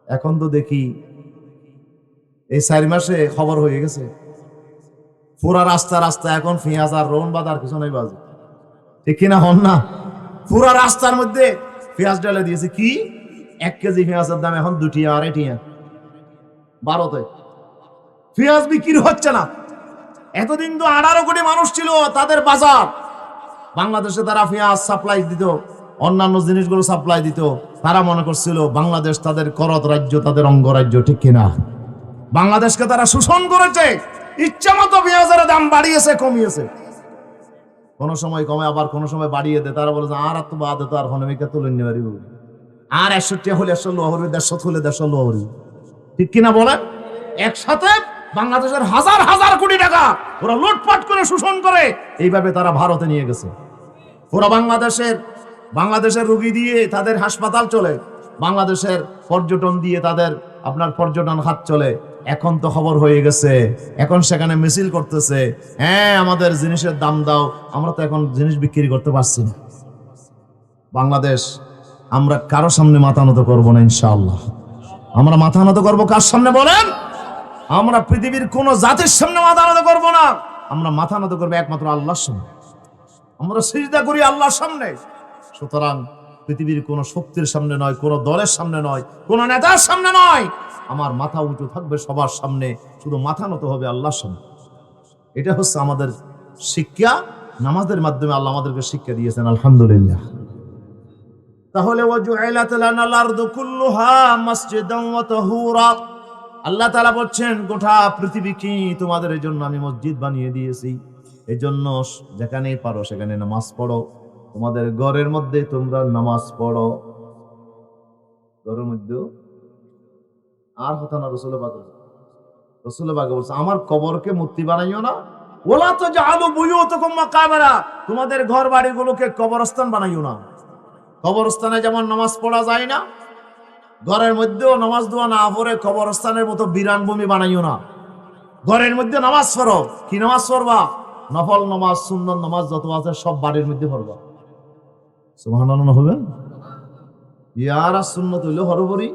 এখন তো দেখি এই 4 মাসে খবর হয়ে গেছে, পুরা রাস্তা রাস্তা এখন পেঁয়াজ আর রোন বাদার কিছু নেই বাজে, ঠিক কিনা? হন না? পুরা রাস্তার মধ্যে পেঁয়াজ ডালে দিয়েছে। কি 1 কেজি পেঁয়াজের দাম এখন 2 টিয়া 2.5 টিয়া। ভারতে পেঁয়াজ বিক্রি হচ্ছে না। এতদিন তো 18 কোটি মানুষ ছিল, তাদের বাজার। বাংলাদেশে তারা পেঁয়াজ সাপ্লাই দিত, অন্যান্য জিনিসগুলো সাপ্লাই দিত। তারা মনে করছিল বাংলাদেশ তাদের করত রাজ্য, তাদের অঙ্গরাজ্য, ঠিক কিনা? বাংলাদেশকে তারা শোষণ করেছে, ইচ্ছা মতো পেঁয়াজের দাম বাড়িয়েছে, কমিয়েছে। কোন সময় কমে, আবার কোন সময় বাড়িয়ে দেয়। তারা বলে যে আর তো বাদ তো আর হনমিকা তুলে নিয়ে পারিব, আর 61 হলে 100 লো হরি, 150 হলে 150 লো হরি, ঠিক কিনা বলেন? একসাথে বাংলাদেশের হাজার হাজার কোটি টাকা ওরা লুটপাট করে শোষণ করে, এইভাবে তারা ভারতে নিয়ে গেছে। পুরো বাংলাদেশের রোগী দিয়ে তাদের হাসপাতাল চলে, বাংলাদেশের পর্যটন দিয়ে তাদের আপনার পর্যটন খাত চলে। এখন তো খবর হয়ে গেছে, এখন সেখানে মিছিল করতেছে, হ্যাঁ আমাদের জিনিসের দাম দাও। আমরা তো এখন জিনিস বিক্রি করতে পারছি না। বাংলাদেশ আমরা কারো সামনে মাথা নত করবো না ইনশাআল্লাহ। আমরা মাথা নত করবো কার সামনে বলেন? আমরা পৃথিবীর কোন জাতির সামনে মাথা নত করবো না, আমরা মাথা নত করবো একমাত্র আল্লাহর সামনে। আমরা সিজদা করি আল্লাহর সামনে। সুতরাং পৃথিবীর কোন শক্তির সামনে নয়, কোন দলের সামনে নয়, কোন নেতার সামনে নয়, আমার মাথা উঁচু থাকবে সবার সামনে, শুধু মাথা নত হবে আল্লাহর সামনে। এটা হচ্ছে আমাদের শিক্ষা। নামাজের মাধ্যমে আল্লাহ আমাদেরকে শিক্ষা দিয়েছেন, আলহামদুলিল্লাহ। তাহলে ওয়াজুইলাত লানাল আরদু কুল্লুহা মাসজিদান ওয়া তাহুরা, আল্লাহ তাআলা বলছেন গোটা পৃথিবীকে তোমাদের জন্য আমি মসজিদ বানিয়ে দিয়েছি। এজন্য যেখানে পারো সেখানে নামাজ পড়ো, তোমাদের ঘরের মধ্যে তোমরা নামাজ পড়ো। ঘরের মধ্যে আর হতো না। রাসূল পাক বলছে আমার কবরকে মূর্তি বানাইও না। ওয়ালা তাজআলু বুয়ুতাকুম মাকাবারা, তোমাদের ঘর বাড়িগুলোকে কবরস্থান বানাইও না। কবরস্থানে যেমন নামাজ পড়া যায় না, ঘরের মধ্যেও নামাজ দোয়া না পড়ে কবরস্থানের মতো বিরান ভূমি বানাইও না। ঘরের মধ্যে নামাজ পড়ো। কি নামাজ পড়বা? নফল নামাজ, সুন্নত নামাজ যত আছে সব বাড়ির মধ্যে পড়বা। সুবহানাল্লাহ হবে। ইয়ারা সুন্নত হইলো হরবরি,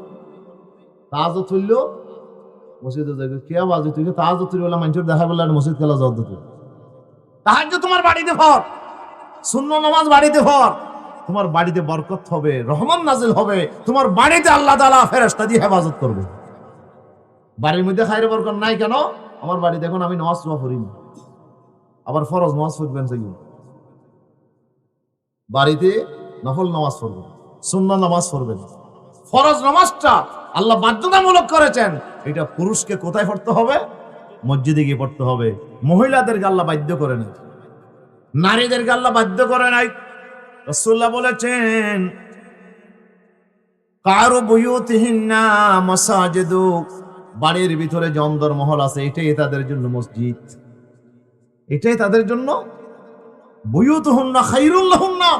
তাহাজ্জুদ হইলো মসজিদে যাবে। কে বাজে তুই তাহাজ্জুদ তুই বলে মানুষের দেখা বললে মসজিদ খেলা যাও। তুই তাহাজ্জুদ তোমার বাড়িতে পড়, সুন্নত নামাজ বাড়িতে পড়। তোমার বাড়িতে বরকত হবে, রহমান নাজিল হবে, তোমার বাড়িতে আল্লাহ তাআলা ফেরেশতা দিয়ে হেফাজত করবে। বাড়ির মধ্যে খাইরে বরকত নাই কেন? আমার বাড়িতে এখন আমি নামাজ পড়ি না, আবার ফরজ নামাজ পড়বেন সেগুলো বাড়িতে, নফল নামাজ পড়বেন, সুন্নাহ নামাজ পড়বেন। ফরজ নামাজটা আল্লাহ বাধ্যতামূলক করেছেন, এটা পুরুষকে কোথায় পড়তে হবে? মসজিদে গিয়ে পড়তে হবে। মহিলাদেরকে আল্লাহ বাধ্য করে নাই, নারীদেরকে আল্লাহ বাধ্য করে নাই। রাসূলুল্লাহ বলেছেন কারু বুয়ুতিহিন্না মাসাজিদু, বাড়ির ভিতরে যে অন্দরমহল আছে এটাই তাদের জন্য মসজিদ, এটাই তাদের জন্য বুয়ুতুহুন্না খায়রুল লাহুন্না।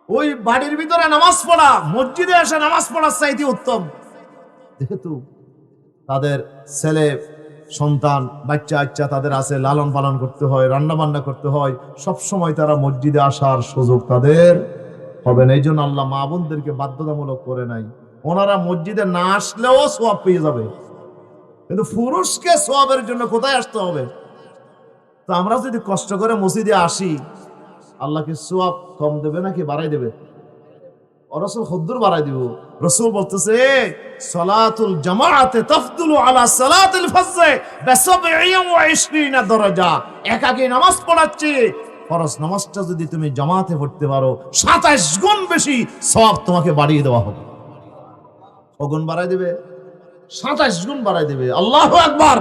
ওই বাড়ির ভিতরে নামাজ পড়া, মসজিদে এসে নামাজ পড়ার চাইতে উত্তম। যেহেতু তাদের ছেলে সন্তান বাচ্চা তাদের আছে, লালন পালন করতে হয়, রান্না বান্না করতে হয়, সব সময় তারা মসজিদে আসার সুযোগ তাদের হবে না। এই জন্য আল্লাহ মা বোনদেরকে বাধ্যতামূলক করে নাই। ওনারা মসজিদে না আসলেও সওয়াব পেয়ে যাবে, কিন্তু পুরুষকে সওয়াবের জন্য কোথায় আসতে হবে? তো আমরা যদি কষ্ট করে মসজিদে আসি, আল্লাহ কি সওয়াব কম দেবে নাকি বাড়াই দেবে? রাসূল খুদ্দুর বাড়াই দিব। রাসূল বলতেছে সালাতুল জামাআতে তাফদুলু আলা সালাতিল ফজর ব27 দরজা। একাকী নামাজ পড়াচ্ছি, ফরজ নামাজটা যদি তুমি জামাতে পড়তে পারো 27 গুণ বেশি সওয়াব তোমাকে বাড়িয়ে দেওয়া হবে। কগুণ বাড়াই দেবে? 27 গুণ বাড়াই দেবে। আল্লাহু আকবার।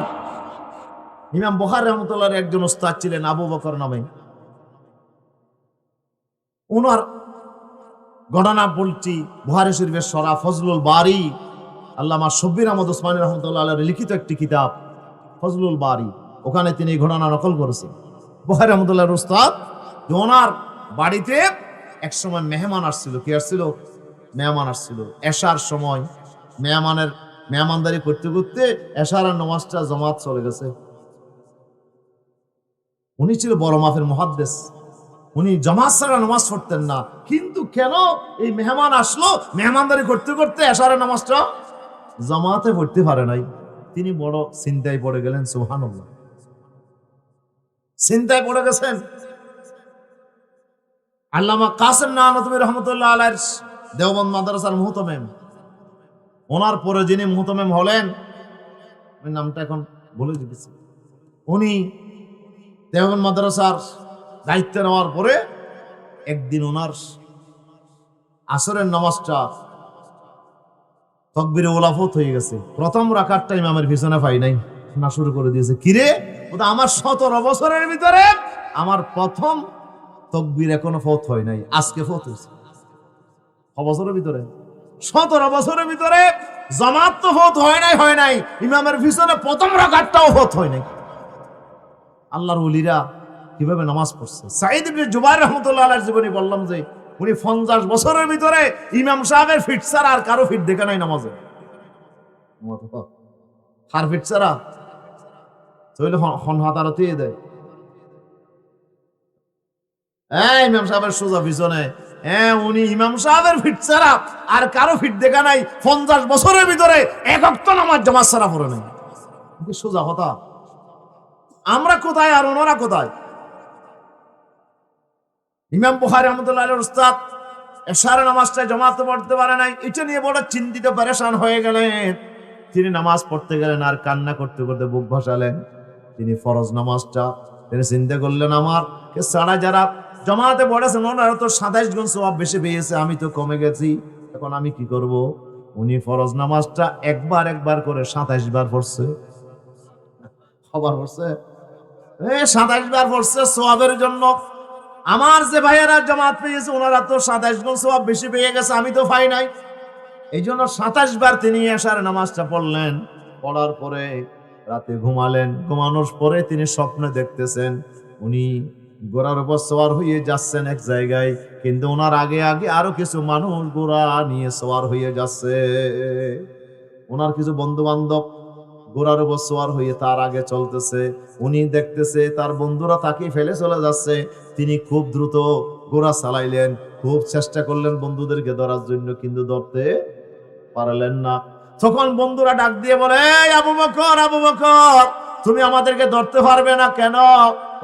ইমাম বুখারী রাহমাতুল্লাহর একজন উস্তাদ ছিলেন আবু বকর নামে, ওনার ঘটনা বলছি, বুখারী শরীফের সরা ফজলুল বারী, আল্লামা শব্বির আহমদ ওসমানী রাহমাতুল্লাহ আলাইহির লিখিত একটি কিতাব ফজলুল বারী, ওখানে তিনি এই ঘটনা নকল করেছেন। বুখারী রাহমাতুল্লাহর উস্তাদ, ওনার বাড়িতে এক সময় মেহমান আসছিল। কি আসছিল? মেহমান আসছিল। এশার সময় মেহমানদারি করতে করতে এশারের নামাজটা জামাত চলে গেছে। উনি ছিল বড় মাপের মুহাদ্দিস, উনি জামাত ছাড়া নামাজ পড়তেন না। কিন্তু কেন এই মেহমান আসলো, মেহমানদারি করতে করতে এশারের নামাজটা জামাতে পড়তে পারে নাই। তিনি বড় চিন্তায় পড়ে গেলেন। সুবহানাল্লাহ, চিন্তায় পড়ে গেছেন। আল্লামা কাসেম নানতুবি রহমতুল্লাহ আলাইহির দেওবন্দ মাদ্রাসার মুহতামিম, ওনার পরে যিনি মুহতামিম হলেন, ওই নামটা এখন বলে দিতেছি, উনি দেওবন্দ মাদ্রাসার দায়িত্ব নেওয়ার পরে একদিন ওনার আসরের নামাজটা তাকবীরে উলা ফত হয়ে গেছে। প্রথম রাকাতটা ইমামের পিছনে পাই নাই, না শুরু করে দিয়েছে। কিরে, ওটা আমার 17 বছরের ভিতরে আমার প্রথম তাকবীর এখনো ফত হয় নাই, আজকে ফত হয়েছে। বছরের ভিতরে 17 বছরের ভিতরে জামাত তো ফত হয় নাই, ইমামের পিছনে প্রথম রাকাতটাও ফত হয় নাই। আল্লাহর ওলিরা কিভাবে নামাজ পড়ছে। সাঈদ ইবনে জুবাইর রাহমাতুল্লাহ আলাইহির জীবনী বললাম যে উনি 50 বছরের ভিতরে ইমাম সাহেবের ফিট ছাড়া আর কারো ফিট দেখে নাই নামাজে। হার ফিট ছাড়া চলে হন হাতারতে দেয়। ইমাম সাহেবের সোজা পিছনে, উনি ইমাম সাহেবের ফিট ছাড়া আর কারো ফিট দেখা নাই। 50 বছরের ভিতরে এক ওয়াক্ত নামাজ জামাত ছাড়া পড়ে নাই। সোজা কথা। আমরা কোথায় আর ওনারা কোথায়? ইমাম বুখারী রাহমাতুল্লাহ আলাইহির উস্তাদ এশারের নামাজটা জামাতে পড়তে পারে নাই, এটা নিয়ে বড় চিন্তিত পেরেশান হয়ে গেলেন। তিনি নামাজ পড়তে গেলেন আর কান্না করতে করতে বুক ভাসালেন। তিনি ফরজ নামাজটা তিনি চিন্তা করলেন, আমার কে ছাড়া যারা জামাতে পড়েছে ওনারা তো 27 গুণ সওয়াব বেশি পেয়েছে, আমি তো কমে গেছি, এখন আমি কি করব? উনি ফরজ নামাজটা একবার করে 27 বার পড়ছে। খবর পড়ছে 27 বার পড়ছে সওয়াবের জন্য। আমার যে ভাইয়েরা জামাত পেয়েছে ওনারা তো 27 গুণ সওয়াব বেশি পেয়ে গেছে, আমি তো পাই নাই। এই জন্য 27 বার তিনি এশার নামাজটা পড়লেন। পড়ার পরে রাতে ঘুমালেন। ঘুমানোর পরে তিনি স্বপ্নে দেখতেছেন উনি ঘোড়ার উপর সওয়ার হয়ে যাচ্ছেন এক জায়গায়, কিন্তু ওনার আগে আগে আরো কিছু মানুষ ঘোড়া নিয়ে সওয়ার হয়ে যাচ্ছে। ওনার কিছু বন্ধু বান্ধব ঘোড়ার উপর সওয়ার হয়ে তার আগে চলতেছে। উনি দেখতেছে তার বন্ধুরা তাকে ফেলে চলে যাচ্ছে। তিনি খুব দ্রুত ঘোড়া চালাইলেন, খুব চেষ্টা করলেন বন্ধুদেরকে ধরার জন্য, কিন্তু ধরতে পারলেন না। তখন বন্ধুরা ডাক দিয়ে বলে, এই আবু বকর, তুমি আমাদেরকে ধরতে পারবে না কেন?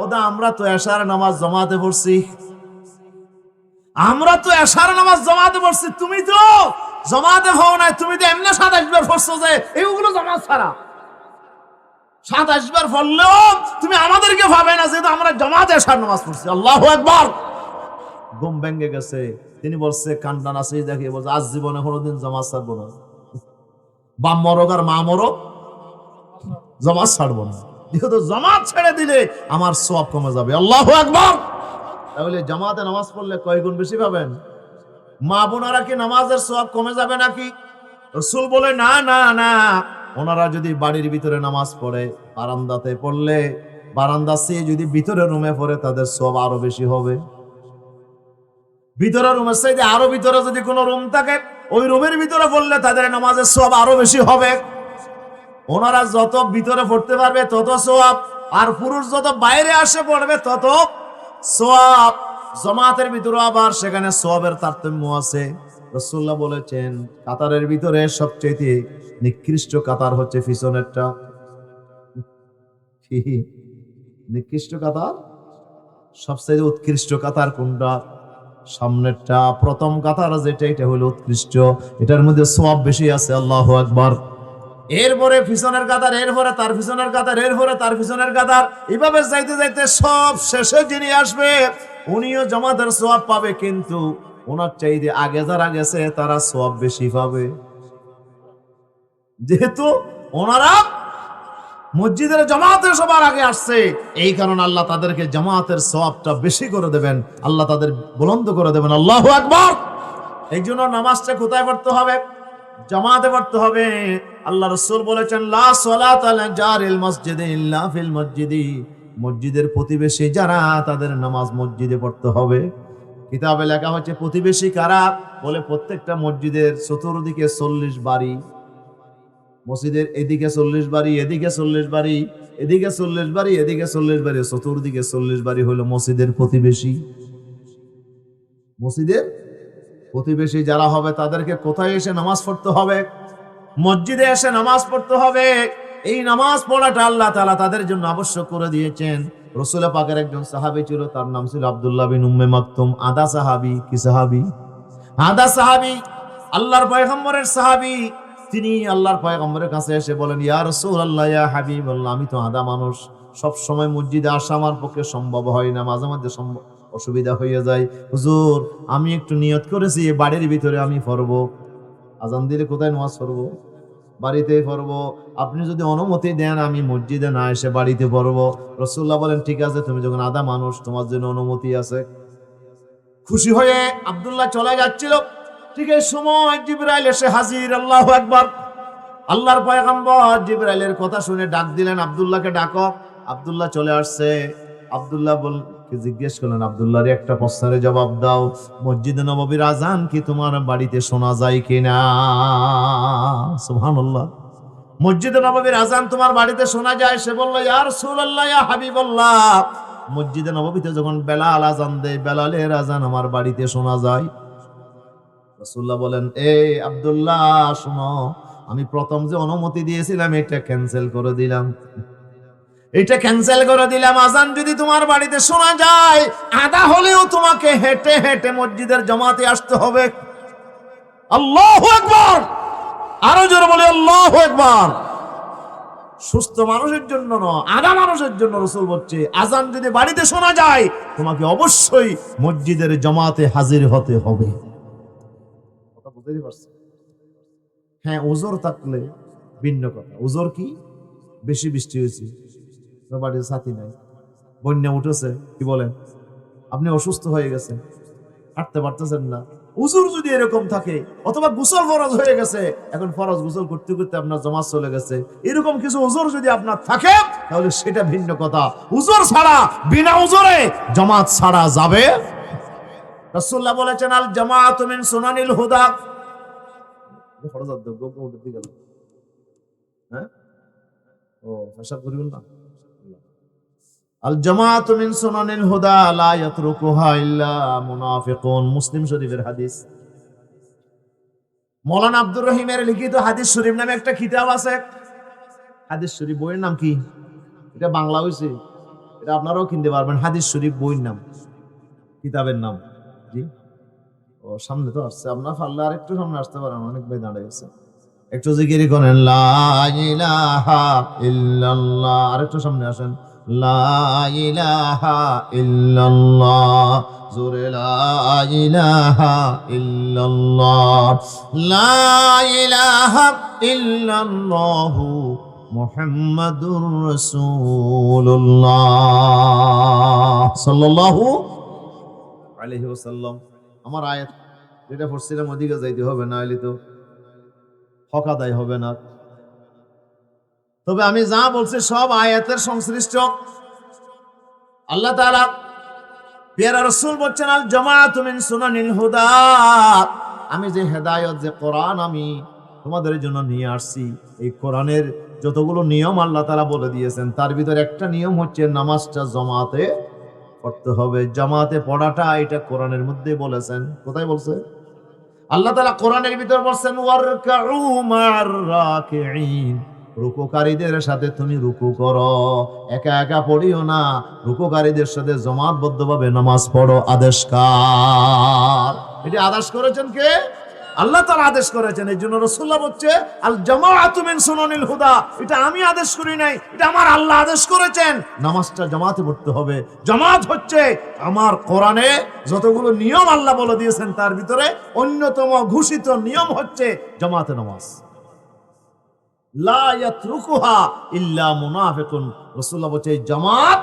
ওটা আমরা তো এশার নামাজ জামাতে পড়ছি, আমরা তো এশার নামাজ জামাতে পড়ছি, তুমি তো জামাতে হও নাই, তুমি তো এমনি 27 বার পড়ছো, যে এইগুলো জামাত ছাড়া। 27 বার পড়লেও তুমি আমাদেরকে ভাবে না, যেহেতু আমরা জামাতে এশার নামাজ পড়ছি। আল্লাহু আকবার। ঘুম ভেঙে গেছে, তিনি বলছে কান্না নাসি দেখে বলছে আজ জীবনে কোনোদিন জামাত ছাড়বো না। বাপ মরক আর মা মরক, জামাত ছাড়বো না। যেহেতু জামাত ছেড়ে দিলে আমার সওয়াব কমে যাবে। আল্লাহু আকবার। তাহলে জামাতে নামাজ পড়লে কয় গুণ বেশি পাবেন? মা বোনারা কি নামাজের সওয়াব কমে যাবে নাকি? রাসূল বলে না না না, ওনারা যদি বাড়ির ভিতরে নামাজ পড়ে, বারান্দাতে পড়লে, বারান্দা সে যদি ভিতরে রুমে পড়ে, তাদের সওয়াব আরো বেশি হবে। ভিতরে রুমের চাইতে আরো ভিতরে যদি কোনো রুম থাকে, ওই রুমের ভিতরে পড়লে তাদের নামাজের সওয়াব আরো বেশি হবে। ওনারা যত ভিতরে পড়তে পারবে তত সওয়াব, আর পুরুষ যত বাইরে আসে পড়বে তত সওয়াব। জামাতের ভিতরে আবার সেখানে সওয়াবের তারতম্য আছে। রাসূলুল্লাহ বলেছেন কাতারের ভিতরে সবচেয়ে নিকৃষ্ট কাতার হচ্ছে পিছনেরটা। নিকৃষ্ট কাতার, সবচেয়ে উৎকৃষ্ট কাতার কোনটা? সামনেরটা। প্রথম কাতার যেটা, এটা হলো উৎকৃষ্ট, এটার মধ্যে সওয়াব বেশি আছে। আল্লাহু আকবার। এরপরে পিছনের কাতার, এরপরে তার পিছনের কাতার, এরপরে তার পিছনের কাতার, এইভাবে যাইতে যাইতে সব শেষে যিনি আসবে উনিও জামাতের সওয়াব পাবে, কিন্তু ওনার চাইতে আগে যারা গেছে তারা সওয়াব বেশি পাবে, যেহেতু ওনারা মসজিদের জামাতের সবার আগে আসছে। এই কারণে আল্লাহ তাদেরকে জামাতের সওয়াবটা বেশি করে দেবেন, আল্লাহ তাদের বুলন্দ করে দেবেন। আল্লাহু আকবার। এই জন্য নামাজটা কোথায় পড়তে হবে? জামাতে পড়তে হবে। আল্লাহ রাসূল বলেছেন লা সালাতা লা জারিল মসজিদে ইল্লা ফিল মসজিদি, মসজিদের প্রতিবেশী যারা তাদের নামাজ মসজিদে পড়তে হবে। কিতাবে লেখা হচ্ছে প্রতিবেশী কারা, বলে প্রত্যেকটা মসজিদের চতুর্দিকে 40 বাড়ি, মসজিদের এদিকে 40 বাড়ি, এদিকে 40 বাড়ি, এদিকে 40 বাড়ি, এদিকে 40 বাড়ি, চতুর্দিকে 40 বাড়ি হলো মসজিদের প্রতিবেশী। মসজিদের প্রতিবেশী যারা হবে তাদেরকে কোথায় এসে নামাজ পড়তে হবে? মসজিদে এসে নামাজ পড়তে হবে। এই নামাজ পড়াটা আল্লাহ তাআলা তাদের জন্য আবশ্যক করে দিয়েছেন। রাসূল পাকের একজন সাহাবী ছিল, তার নাম ছিল আব্দুল্লাহ বিন উম্মে মাকতুম। আদা সাহাবী। কি সাহাবী? আদা সাহাবী, আল্লাহর পয়গম্বরের সাহাবী। তিনি আল্লাহর পয়গম্বরের কাছে এসে বলেন ইয়া রাসূলুল্লাহ, ইয়া হাবিবাল্লাহ, আমি তো আদা মানুষ, সব সময় মসজিদে আসা আমার পক্ষে সম্ভব হয় না, মাঝে মাঝে অসুবিধা হয়ে যায়। হুজুর, আমি একটু নিয়ত করেছি বাড়ির ভিতরে আমি পড়বো, আজান দিলে কোথায় নামাজ পড়বো? বাড়িতেই পড়বো। আপনি যদি অনুমতি দেন আমি মসজিদে না এসে বাড়িতে পড়বো। রাসূলুল্লাহ বলেন ঠিক আছে, তুমি যখন আদা মানুষ, তোমার জন্য অনুমতি আছে। খুশি হয়ে আব্দুল্লাহ চলে যাচ্ছিল, ঠিক এই সময় জিবরাইল এসে হাজির। আল্লাহু আকবার। আল্লাহর পয়গম্বর জিবরাইলের কথা শুনে ডাক দিলেন আব্দুল্লাহকে ডাকো। আব্দুল্লাহ চলে আসছে। আব্দুল্লাহ জিজ্ঞেস করলেন আব্দুল্লাহর একটা প্রশ্নের জবাব দাও, মসজিদে নববীর আজান কি তোমার বাড়িতে শোনা যায় কিনা? সুবহানাল্লাহ। মসজিদে নববীর আজান তোমার বাড়িতে শোনা যায়? সে বলল ইয়া রাসূলুল্লাহ, ইয়া হাবিবাল্লাহ, মসজিদে নববীতে যখন বেলাল আজান দেয়, বেলালের আজান আমার বাড়িতে শোনা যায়। রাসূলুল্লাহ বলেন এই আব্দুল্লাহ শোনো, আমি প্রথম যে অনুমতি দিয়েছিলাম এটা ক্যান্সেল করে দিলাম, এটা ক্যান্সেল করে দিলাম। আজান যদি তোমার বাড়িতে শোনা যায়, আদা হলেও তোমাকে হেঁটে হেঁটে মসজিদের জামাতে আসতে হবে। আল্লাহু আকবার। আরো জোরে বলে আল্লাহু আকবার। সুস্থ মানুষের জন্য নয়, আদা মানুষের জন্য রাসূল বলছে আজান যদি বাড়িতে শোনা যায়, তোমাকে অবশ্যই মসজিদের জামাতে হাজির হতে হবে। কথা বুঝতে পারছেন? হ্যাঁ, ওজর থাকলে ভিন্ন কথা। ওজর কি? বেশি বৃষ্টি হয়েছে, বাড়ির সাথী নাই, বন্যা উঠেছে, কি বলেন, আপনি অসুস্থ হয়ে গেছেন, হাঁটতে পারতেছেন না, উজুর যদি এরকম থাকে, অথবা গোসল ফরজ হয়ে গেছে, এখন ফরজ গোসল করতে করতে আপনার জামাত চলে গেছে, এরকম কিছু উজুর যদি আপনার থাকে, তাহলে সেটা ভিন্ন কথা। উজুর ছাড়া, বিনা উজুরে জামাত ছাড়া যাবে। রাসূলুল্লাহ বলেছেন আল জামাআতু মিন সুনানিল হুদা। ফরজ অধ্যক্ষ উঠতে গেল, হ্যাঁ, ও হিসাব করিবেন না। আল জামাআতু মিন সুনানিল হুদা লা ইয়াতরুকুহা ইল্লা মুনাফিকুন। মুসলিম শরীফের হাদিস। মাওলানা আব্দুর রহিমের লিখিত হাদিস শরীফ নামে একটা কিতাব আছে। হাদিস শরীফ বইয়ের নাম কি? এটা বাংলা হইছে, এটা আপনারাও কিনতে পারবেন। হাদিস শরীফ বইয়ের নাম, কিতাবের নাম। জি, ও সামনে তো আসছে, আপনার পারলে আর একটু সামনে আসতে পারেন, অনেক ভাই দাঁড়িয়ে গেছে। একটু জিকিরি করেন লা ইলাহা ইল্লাল্লাহ, আর একটু সামনে আসেন। লা ইলাহা ইল্লাল্লাহ, জোরে লা ইলাহা ইল্লাল্লাহ, লা ইলাহা ইল্লাল্লাহ মুহাম্মাদুর রাসূলুল্লাহ সাল্লাল্লাহু আলাইহি ওয়াসাল্লাম। আমার আয়াত যেটা পড়ছিলাম ওদিকে যাইতে হবে, না হলে তো হক আদায় হবে না। তবে আমি যা বলছি সব আয়াতের সংশ্লিষ্ট। আল্লাহ তাআলা পেয়ারা রাসূল বলছেন আল জামাআতু মিন সুনানিল হুদা, আমি যে হেদায়েত, যে কোরআন আমি তোমাদের জন্য নিয়ে আসছি, এই কোরআনের যতগুলো নিয়ম আল্লাহ তাআলা বলে দিয়েছেন, তার ভিতরে একটা নিয়ম হচ্ছে নামাজটা জামাতে পড়তে হবে। জামাতে পড়াটা এটা কোরআনের মধ্যে বলেছেন। কোথায় বলছে? আল্লাহ তাআলা কোরআনের ভিতর বলছেন ওয়ারকাউ মা'র রাকিঈন, রুকুকারীদের সাথে তুমি রুকু করো, একা একা পড়িও না, রুকুকারীদের সাথে জামাতবদ্ধভাবে নামাজ পড়ো। আদেশ কার? এটা আদেশ করেছেন কে? আল্লাহ তাআলা আদেশ করেছেন। এই জন্য রাসূলুল্লাহ বলছে আল জামাআতু মিন সুনানিল হুদা, এটা আমি আদেশ করি নাই, এটা আমার আল্লাহ আদেশ করেছেন। নামাজটা জামাতে পড়তে হবে। জামাত হচ্ছে আমার কোরআনে যতগুলো নিয়ম আল্লাহ বলে দিয়েছেন তার ভিতরে অন্যতম ঘোষিত নিয়ম হচ্ছে জামাতে নামাজ। লা ইয়াতরুকুহা ইল্লা মুনাফিকুন, রাসূলুল্লাহ বলছে এই জামাত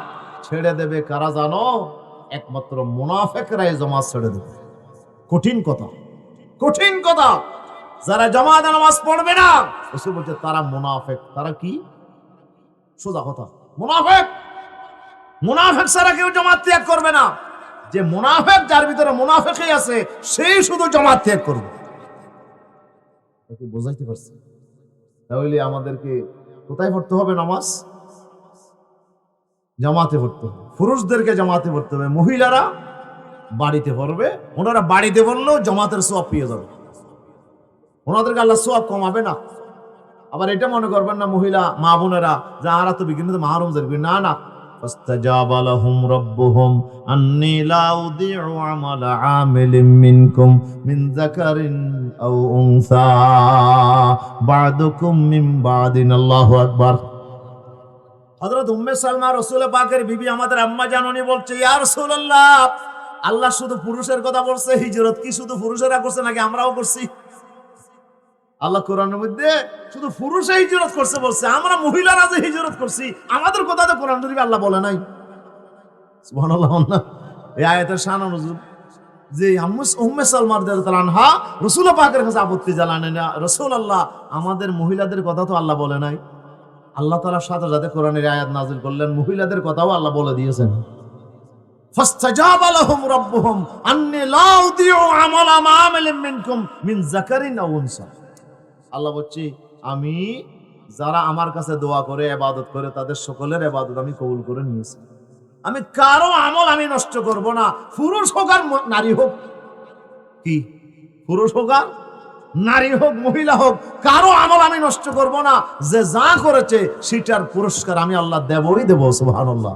ছেড়ে দেবে কারা জানো? একমাত্র মুনাফিকরা এই জামাত ছেড়ে দেবে। কঠিন কথা, কঠিন কথা। যারা জামাতে নামাজ পড়বে না, রাসূল বলছে তারা মুনাফিক। তারা কি? সোজা কথা, মুনাফিক। মুনাফিক ছাড়া কেউ জামাত ত্যাগ করবে না। যে মুনাফিক, যার ভিতরে মুনাফিকই আছে, সেই শুধু জামাত ত্যাগ করবে। বুঝাইতে পারছি? তাহলে আমাদেরকে কোথায় পড়তে হবে নামাজ? জামাতে পড়তে হবে। পুরুষদেরকে জামাতে পড়তে হবে, মহিলারা বাড়িতে পড়বে। ওনারা বাড়িতে পড়লেও জামাতের সওয়াব পেয়ে যাবে, ওনাদেরকে আল্লাহ সওয়াব কমাবে না। আবার এটা মনে করবেন না মহিলা মা বোনেরা যারা তো বিভিন্ন মাহরুম যাবে, না না। ফাস্তাজাবা লাহুম রাব্বুহুম আন্নী লা উযীউ আমালা আমিলিন মিনকুম মিন যাকারিন আও উনসা বা'দুকুম মিন বা'দিন। আল্লাহু আকবার। হযরত উম্মে সালমা রাসূল পাকের বিবি, আমাদের আম্মা জাননী বলছে, ইয়া রাসূলুল্লাহ, আল্লাহ শুধু পুরুষের কথা বলছে, হিজরত কি শুধু পুরুষেরা করছে নাকি আমরাও করছি? আল্লাহ কোরআনের মধ্যে শুধু পুরুষে হিজরত করছে বলছে, আমরা মহিলারা যে হিজরত করছি আমাদের কথা তো কোরআন শরীফে আল্লাহ বলে নাই। সুবহানাল্লাহ। এই আয়াতের শান অনুযায়ী যে উম্মে সালমা রাদিয়াল্লাহু আনহা রাসূল পাকের কাছে আপত্তি জানালেন, রাসূলুল্লাহ আমাদের মহিলাদের কথা তো আল্লাহ বলে নাই। আল্লাহ তাআলা সাথে সাথে কোরআনের আয়াত নাযিল করলেন, মহিলাদের কথাও আল্লাহ বলে দিয়েছেন। ফাস্তাজাবা লাহুম রাব্বুহুম আন্নী লা উযীউ আমালা মা'আমিলিন মিনকুম মিন যাকারিন আও উনসা। আল্লাহ বলছি আমি যারা আমার কাছে দোয়া করে ইবাদত করে তাদের সকলের ইবাদত আমি কবুল করে নিয়েছি। আমি কারো আমল আমি নষ্ট করব না, পুরুষ হোক আর নারী হোক। কি? পুরুষ হোক আর নারী হোক, মহিলা হোক, কারো আমল আমি নষ্ট করব না। যে যা করেছে সেটার পুরস্কার আমি আল্লাহ দেবই দেব। সুবহানাল্লাহ।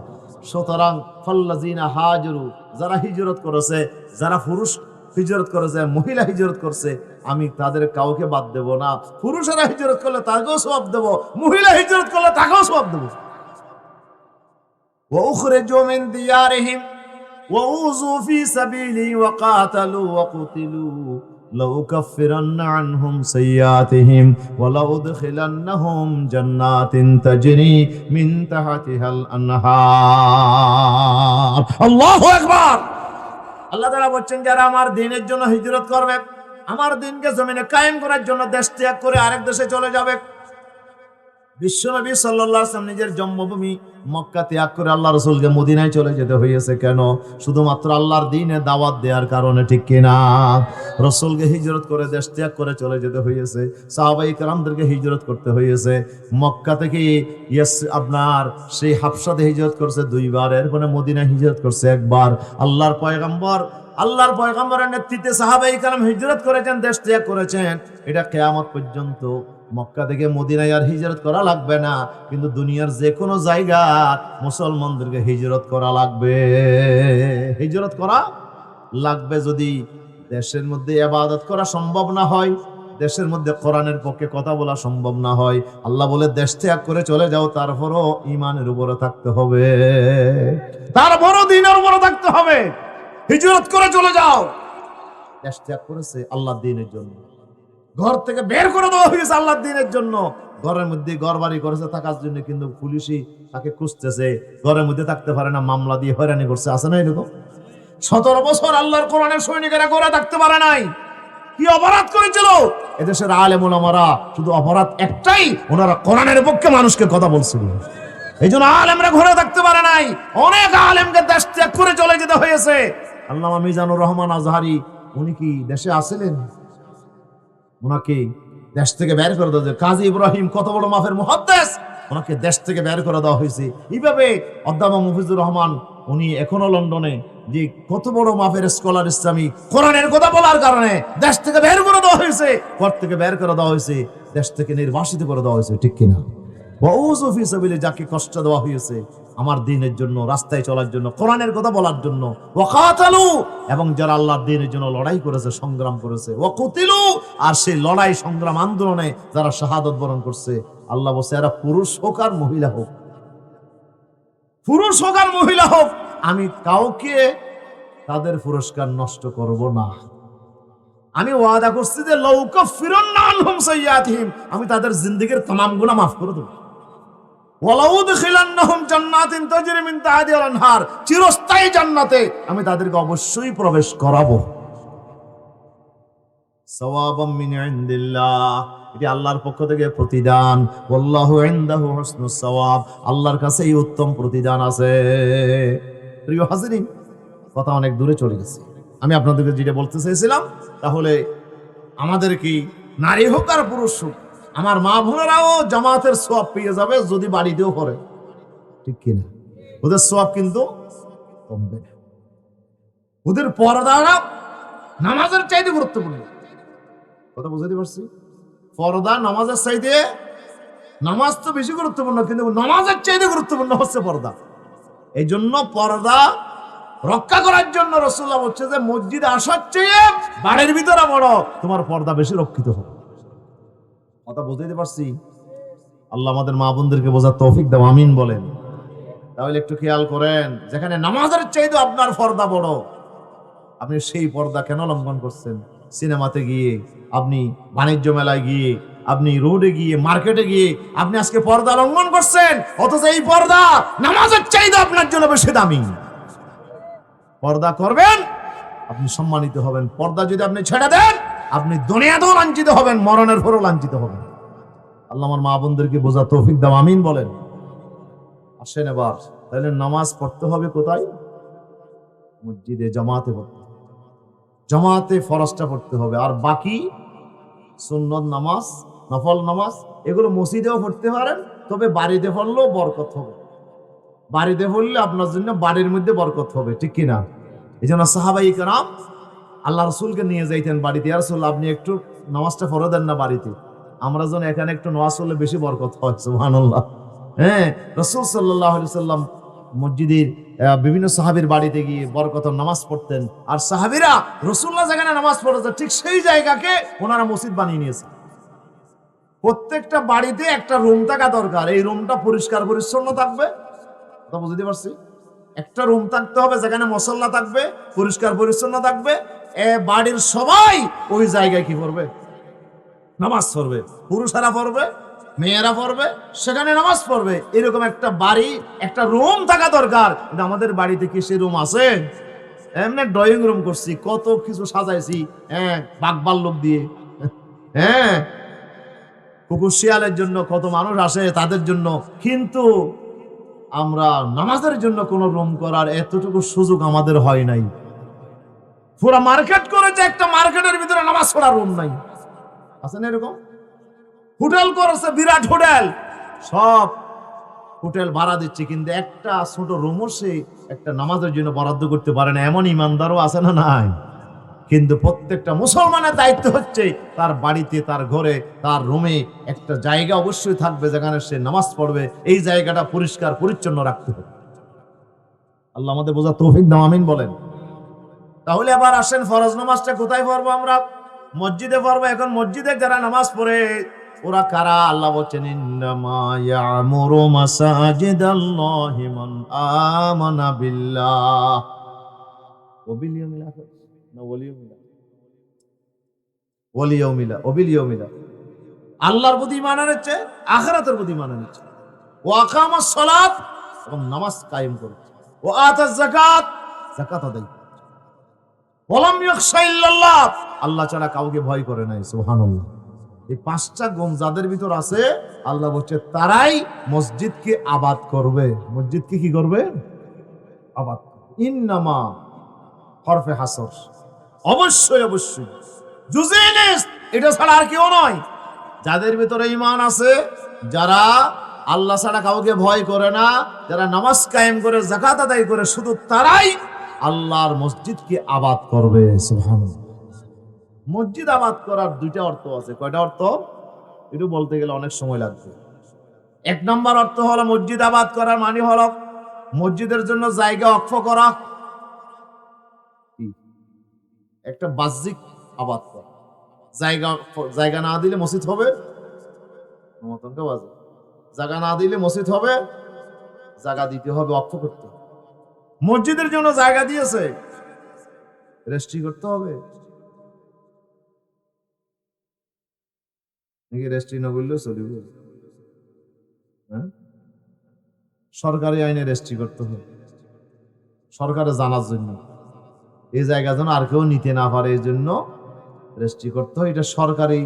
সুতরাং ফাল্লাযিনা হাজারু, যারা হিজরত করেছে, যারা পুরুষ হিজরত করেছে, মহিলা হিজরত করছে, আমি তাদের কাউকে বাদ দেব না। পুরুষেরা হিজরত করলে তাকেও সওয়াব দেব, মহিলা হিজরত করলে তাকেও সওয়াব দেব। ওয়া উখরিজু মিন দিয়ারিহিম ওয়া উযু ফি সাবিলি ওয়া কাতালু ওয়া কুতিলু লাউকাফিরান্না আনহুম সাইয়্যাতিহিম ওয়া লাউদখিলান্নাহুম জান্নাতিন তাজরি মিন তাহতিহাল আনহার। আল্লাহু আকবার। আল্লাহ তাআলা বলছেন যারা আমার দ্বীনের জন্য হিজরত করবে, আমার দ্বীনকে জমিনে কায়েম করার জন্য দেশ ত্যাগ করে আরেক দেশে চলে যাবে। বিশ্বনবী সাল্লাল্লাহু আলাইহি ওয়াসাল্লাম নিজের জন্মভূমি মক্কা ত্যাগ করে আল্লাহ রাসূলকে মদিনায় চলে যেতে হয়েছে কেন? শুধুমাত্র আল্লাহর দ্বীনে দাওয়াত দেওয়ার কারণে, ঠিক কিনা? রাসূলকে হিজরত করে দেশ ত্যাগ করে চলে যেতে হয়েছে, সাহাবায়ে কেরামদেরকে হিজরত করতে হয়েছে। মক্কা থেকে আপনার সেই হাবশাতে হিজরত করছে দুইবার, এরপরে মদিনায় হিজরত করছে একবার। আল্লাহর পয়গম্বরের নেতৃত্বে সাহাবায়ে কেরাম হিজরত করেছেন, দেশ ত্যাগ করেছেন। এটা কিয়ামত পর্যন্ত মক্কা থেকে মদিনায় আর হিজরত করা লাগবে না, কিন্তু দুনিয়ার যে কোনো জায়গা মুসলমানদেরকে হিজরত করা লাগবে। হিজরত করা লাগবে। যদি দেশের মধ্যে ইবাদত করা সম্ভব না হয়, দেশের মধ্যে কোরআনের পক্ষে কথা বলা সম্ভব না হয়, আল্লাহ বলে দেশ ত্যাগ করে চলে যাও, তারপরও ঈমানের উপরে থাকতে হবে, তারপরও দ্বীনের উপরে থাকতে হবে। হিজরত করে চলে যাও। দেশ ত্যাগ করেছে আল্লাহর দ্বীনের জন্য, ঘর থেকে বের করে দেওয়া হয়েছে আল্লাহর দ্বীনের জন্য, ঘরের মধ্যে ঘর বাড়ি করেছে থাকার জন্য, কিন্তু পুলিশই তাকে খুঁজতেছে, ঘরের মধ্যে থাকতে পারে না, মামলা দিয়ে হয়রানি করছে। আছে না এরকম? 17 বছর আল্লাহর কোরআনের সৈনিকেরা ঘরে থাকতে পারে নাই। কি অপরাধ করেছিল? এদেশের আলেম ওলামারা শুধু অপরাধ একটাই, ওনারা কোরআনের পক্ষে মানুষকে কথা বলছিল। এই জন্য আলেমরা ঘরে থাকতে পারে নাই, অনেক আলেমকে দেশ ত্যাগ করে চলে যেতে হয়েছে। আল্লামা মিজানুর রহমান আজহারি, উনি কি দেশে আসলেন? ওনাকে দেশ থেকে বের করে দেওয়া হয়েছে। কাজী ইব্রাহিম, কত বড় মাফের মুহাদ্দিস, ওনাকে দেশ থেকে বের করে দেওয়া হয়েছে। এইভাবে অধ্যাপক মুফিজুর রহমান, উনি এখনো লন্ডনে, যে কত বড় মাফের স্কলার ইসলামী, কোরআনের কথা বলার কারণে দেশ থেকে বের করে দেওয়া হয়েছে, ঘর থেকে বের করে দেওয়া হয়েছে, দেশ থেকে নির্বাসিত করে দেওয়া হয়েছে। ঠিক কিনা? ওয়াউযু ফি সাবিলি, যাকে কষ্ট দেওয়া হয়েছে আমার দ্বীনের জন্য, রাস্তায় চলার জন্য, কোরআনের কথা বলার জন্য। ওয়াকাতালু, এবং যারা আল্লাহর দ্বীনের জন্য লড়াই করেছে, সংগ্রাম করেছে। ওয়াকুতিলু, আর সেই লড়াই সংগ্রাম আন্দোলনে যারা শাহাদত বরণ করছে, আল্লাহ বলছে এরা পুরুষ হোক আর মহিলা হোক, পুরুষ হোক আর মহিলা হোক, আমি কাউকে তাদের পুরস্কার নষ্ট করব না। আমি ওয়াদা করছি যে লাউকাফিরান্না আনহুম সাইয়্যাতিহিম, আমি তাদের জিন্দেগীর तमाम গুনাহ মাফ করে দেব। ওয়ালাউদখিলান্নাহুম জান্নাতিন তাজরি মিন তাহতিহাল আনহার, চিরস্থায়ী জান্নাতে আমি তাদেরকে অবশ্যই প্রবেশ করাবো। সাওয়াবাম মিন ইনদিল্লাহ, এটি আল্লাহর পক্ষ থেকে প্রতিদান। ওয়াল্লাহু ইনদাহু হুসনুস সাওয়াব, আল্লাহর কাছেই উত্তম প্রতিদান আছে। প্রিয় হাজিরিন, কথা অনেক দূরে চলে গেছে। আমি আপনাদেরকে যেটা বলতে চাইছিলাম, তাহলে আমাদের কি নারী হোক আর পুরুষ হোক, আমার মা বোনেরাও জামাতের সওয়াব পেয়ে যাবে যদি বাড়িতেও করে। ঠিক কিনা? ওদের সওয়াব কিন্তু কমবে না। ওদের পর্দাটা নামাজের চাইতে গুরুত্বপূর্ণ। কথা বুঝাতে পারছি? পর্দা নামাজের চাইতে, নামাজ তো বেশি গুরুত্বপূর্ণ, কিন্তু নামাজের চাইতে গুরুত্বপূর্ণ হচ্ছে পর্দা। এই জন্য পর্দা রক্ষা করার জন্য রাসূলুল্লাহ বলছে যে মসজিদে আসার চেয়ে বাড়ির ভিতরে বড়, তোমার পর্দা বেশি রক্ষিত হবে। কথা বুঝাতে পারছি? আল্লাহ আমাদের মা বোনদেরকে বোঝার তৌফিক দাও, আমিন বলেন। তাহলে একটু খেয়াল করেন, যেখানে নামাজের চাইতে আপনার পর্দা বড়, আপনি সেই পর্দা কেন লঙ্ঘন করছেন? সিনেমাতে গিয়ে, আপনি বাণিজ্য মেলায় গিয়ে, আপনি রোডে গিয়ে, মার্কেটে গিয়ে আপনি আজকে পর্দা লঙ্ঘন করছেন, অথচ এই পর্দা নামাজের চাইতে আপনার জন্য বেশি দামি। পর্দা করবেন, আপনি সম্মানিত হবেন। পর্দা যদি আপনি ছেড়ে দেন, আপনি দুনিয়াতেও লাঞ্ছিত হবেন, মরণের পরেও লাঞ্ছিত হবেন। আল্লাহ আমার মা বোনদেরকে বোঝার তৌফিক দাও, আমিন বলেন। আসেন এবার, তাহলে নামাজ পড়তে হবে কোথায়? মসজিদে জামাতে পড়তে হবে, জামাতে ফরজটা পড়তে হবে। আর বাকি সুন্নত নামাজ, নফল নামাজ, এগুলো মসজিদেও পড়তে পারেন, তবে বাড়িতে পড়লেও বরকত হবে। বাড়িতে পড়লে আপনার জন্য বাড়ির মধ্যে বরকত হবে। ঠিক কিনা? এই জন্য সাহাবাই কেরাম আল্লাহ রাসূলকে নিয়ে যাইতেন বাড়িতে, ইয়া রাসূল আপনি একটু নামাজটা পড়ে দেন না বাড়িতে, আমরা যেন এখানে একটু নামাজ পড়লে বেশি বরকত হয়। সুবহানাল্লাহ। হ্যাঁ, রাসূল সাল্লাল্লাহু আলাইহি সাল্লাম মসজিদের বিভিন্ন সাহাবীর বাড়িতে গিয়ে বরকত নামাজ পড়তেন, আর সাহাবীরা রাসূলুল্লাহ যেখানে নামাজ পড়েছে ঠিক সেই জায়গাকে ওনারা মসজিদ বানিয়ে নিয়েছে। প্রত্যেকটা বাড়িতে একটা রুম থাকা দরকার, এই রুমটা পরিষ্কার পরিচ্ছন্ন থাকবে। কথা বুঝতে পারছি? একটা রুম থাকতে হবে যেখানে মুসাল্লা থাকবে, পরিষ্কার পরিচ্ছন্ন থাকবে। বাড়ির সবাই ওই জায়গায় কি করবে? নামাজ পড়বে। পুরুষেরা পড়বে, মেয়েরা পড়বে, সেখানে নামাজ পড়বে। এরকম একটা বাড়ি, একটা রুম থাকা দরকার। কিন্তু আমাদের বাড়িতে কি সে রুম আছে? এমনি ড্রয়িং রুম করছি, কত কিছু সাজাইছি, হ্যাঁ, বাঘবাল্লক দিয়ে, হ্যাঁ, কুকুর শিয়ালের জন্য কত মানুষ আসে তাদের জন্য, কিন্তু আমরা নামাজের জন্য কোন রুম করার এতটুকু সুযোগ আমাদের হয় নাই। পুরো মার্কেট করেছে, একটা মার্কেটের ভিতরে নামাজ পড়ার রুম নাই। আছে না এরকম? হোটেল করেছে, বিরাট হোটেল, সব হোটেল ভাড়া দিচ্ছে, কিন্তু একটা ছোট রুমও সে একটা নামাজের জন্য বরাদ্দ করতে পারে না। এমন ইমানদারও আছে না? নাই। কিন্তু প্রত্যেকটা মুসলমানের দায়িত্ব হচ্ছে তার বাড়িতে, তার ঘরে, তার রুমে একটা জায়গা অবশ্যই থাকবে যেখানে সে নামাজ পড়বে। এই জায়গাটা পরিষ্কার পরিচ্ছন্ন রাখতে হবে। আল্লাহ আমাদের বোঝার তৌফিক দাও, আমিন বলেন। তাহলে আবার আসেন, ফরজ নামাজটা কোথায় পড়বো আমরা? মসজিদে পড়বো। এখন মসজিদে যারা নামাজ পড়ে ওরা কারা? আল্লাহ বলছেন ইন্নামা ইয়ামুরু মাসাজিদাল্লাহি মান আমানা বিল্লাহ ওয়া বিল ইয়াউমিল আখির, না ওয়াল ইয়াউমিল আখির, আল্লাহর প্রতি ঈমান এনেছে, আখিরাতের প্রতি ঈমান এনেছে। ওয়া আকামাস সালাত, এবং নামাজ কায়েম করেছে। ওয়া আতাজ যাকাত, যাকাত আদায়। ওয়ালাম ইয়াখশা ইল্লাল্লাহ, আল্লাহ ছাড়া কাউকে ভয় করে নাই। সুবহানাল্লাহ। এই পাঁচটা গুণ যাদের ভিতর আছে, আল্লাহ বলছে তারাই মসজিদকে আবাদ করবে। মসজিদকে কি করবে? আবাদ। ইন্নামা হরফে হাসর, অবশ্যই অবশ্যই। জুজিলিস, এটা ছাড়া আর কেউ নয়। যাদের ভিতরে ঈমান আছে, যারা আল্লাহ ছাড়া কাউকে ভয় করে না, যারা নামাজ কায়েম করে, যাকাত আদায় করে, শুধু তারাই আল্লাহর মসজিদকে আবাদ করবে। সুবহানাল্লাহ। মসজিদ আবাদ করার দুইটা অর্থ আছে। কয়টা অর্থ? একটু বলতে গেলে অনেক সময় লাগবে। এক নম্বর অর্থ হলো মসজিদ আবাদ করার মানে হলো মসজিদের জন্য জায়গা অক্ষ করা, একটা বাহ্যিক আবাদ করা। জায়গা না দিলে মসজিদ হবে? জায়গা না দিলে মসজিদ হবে? জায়গা দিতে হবে, অক্ষ করতে হবে। মসজিদের জন্য জায়গা দিয়েছে, রেজিস্ট্রি করতে হবে নাকি? রেজিস্ট্রি না করলেও চলবে? সরকারি আইনে রেজিস্ট্রি করতে হবে, সরকারে জানার জন্য। এই জায়গা যেন আর কেউ নিতে না পারে, এই জন্য রেজিস্ট্রি করতে হয়। এটা সরকারি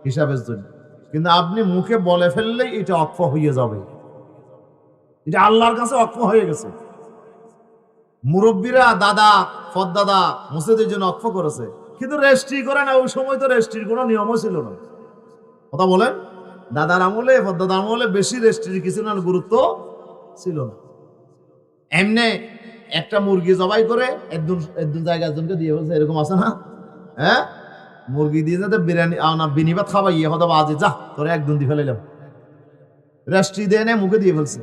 হিসাবের জন্য। কিন্তু আপনি মুখে বলে ফেললেই এটা অক্ষ হয়ে যাবে। এটা আল্লাহর কাছে অক্ষ হয়ে গেছে। মুরব্বীরা, দাদা, ফদদাদা মসজিদের জন্য অক্ষ করেছে, কিন্তু রেজিস্ট্রি করে না। ওই সময় তো রেজিস্ট্রির কোনো নিয়মও ছিল না। কথা বলেন, দাদার আমলে, ফদদাদার আমলে বেশি রেজিস্ট্রির কিছু না, গুরুত্ব ছিল না। এমনি একটা মুরগি জবাই করে একদম জায়গার জনকে দিয়ে বলছে, এরকম আছে না? হ্যাঁ, মুরগি দিয়ে যাতে বিরিয়ানি না বিনিবাদ খাবাই হয়তো বাজে, যা তোরে একদম দিয়ে ফেলাইলাম, রেজিস্ট্রি দিয়ে নেয়, মুখে দিয়ে ফেলছে।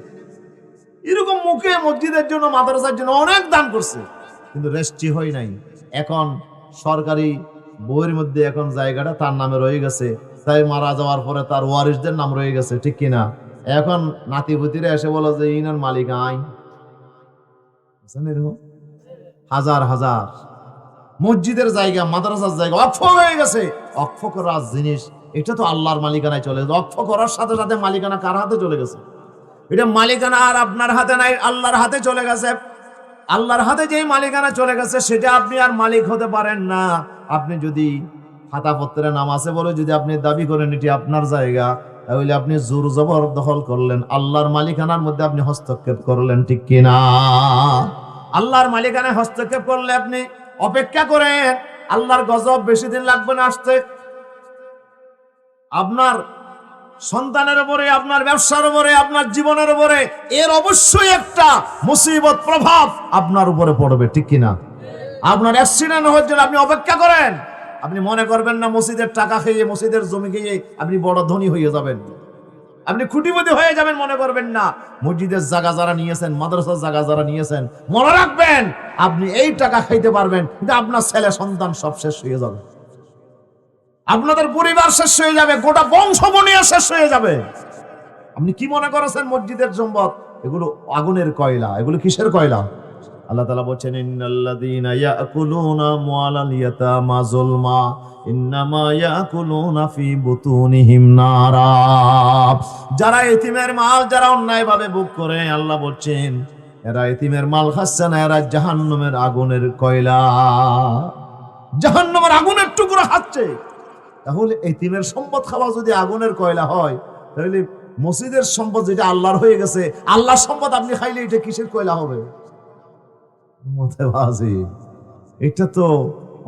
এরকম মুখে মসজিদের জন্য, মাদ্রাসার জন্য অনেক দান করছে, কিন্তু রেজিস্ট্রি হয় নাই। এখন সরকারি বইয়ের মধ্যে এখন জায়গাটা তার নামে রয়ে গেছে, তাই মারা যাওয়ার পরে তার ওয়ারিসদের নাম রয়ে গেছে, ঠিক কিনা? এখন নাতিপুতিরা এসে বলো যে ইনার মালিক আই। হাজার হাজার মসজিদের জায়গা, মাদ্রাসার জায়গা অক্ষ হয়ে গেছে। অক্ষ করার জিনিস এটা তো আল্লাহর মালিকানায় চলে গেছে। অক্ষ করার সাথে সাথে মালিকানা কার হাতে চলে গেছে? এটা মালিকানা আর আপনার হাতে নাই, আল্লাহর হাতে চলে গেছে। আল্লাহর হাতে যেই মালিকানা চলে গেছে, সেটা আপনি আর মালিক হতে পারেন না। আপনি যদি খাতাপত্রে নাম আছে বলে যদি আপনি দাবি করেন এটি আপনার জায়গা, তাহলে আপনি জোর জবরদখল করলেন, আল্লাহর মালিকানার মধ্যে আপনি হস্তক্ষেপ করলেন, ঠিক কিনা? আল্লাহর মালিকানায় হস্তক্ষেপ করলে আপনি অপেক্ষা করেন, আল্লাহর গজব বেশি দিন লাগবে না আসতে। আপনার সন্তানের উপরে, আপনার ব্যবসার উপরে, আপনার জীবনের উপরে এর অবশ্যই একটা মুসিবত প্রভাব আপনার উপরে পড়বে, ঠিক কিনা? আপনার অ্যাক্সিডেন্ট হওয়ার জন্য আপনি অপেক্ষা করেন। আপনি মনে করবেন না মসজিদের টাকা খেয়ে, মসজিদের জমি খেয়ে আপনি বড় ধনী হয়ে যাবেন, আপনি খুঁটিপতি হয়ে যাবেন, মনে করবেন না। মসজিদের জায়গা যারা নিয়েছেন, মাদ্রাসার জায়গা যারা নিয়েছেন, মনে রাখবেন আপনি এই টাকা খাইতে পারবেন, কিন্তু আপনার ছেলে সন্তান সব শেষ হয়ে যাবে, আপনাদের পরিবার শেষ হয়ে যাবে, গোটা বংশবনিয়া শেষ হয়ে যাবে। আপনি কি মনে করেছেন মসজিদের সম্পদ? এগুলো আগুনের কয়লা। এগুলো কিসের কয়লা? আল্লাহ তাআলা বলেন ইন্নাল্লাযীনা ইয়াকুলুনা আমওয়ালাল ইয়াতামা যুলমা ইন্নামা ইয়াকুলুনা ফি বুতুনিহিম নারা। যারা এতিমের মাল যারা অন্যায়ভাবে ভোগ করে, আল্লাহ বলেন এরা এতিমের মাল খাচ্ছে না, এরা জাহান্নামের আগুনের কয়লা, জাহান্নামের আগুনের টুকরো খাচ্ছে। তাহলে এতিমের সম্পদ খাওয়া যদি আগুনের কয়লা হয়, তাহলে মসজিদের সম্পদ যেটা আল্লাহর হয়ে গেছে, আল্লাহর সম্পদ আপনি খাইলে এটা কিসের কয়লা হবে? এটা তো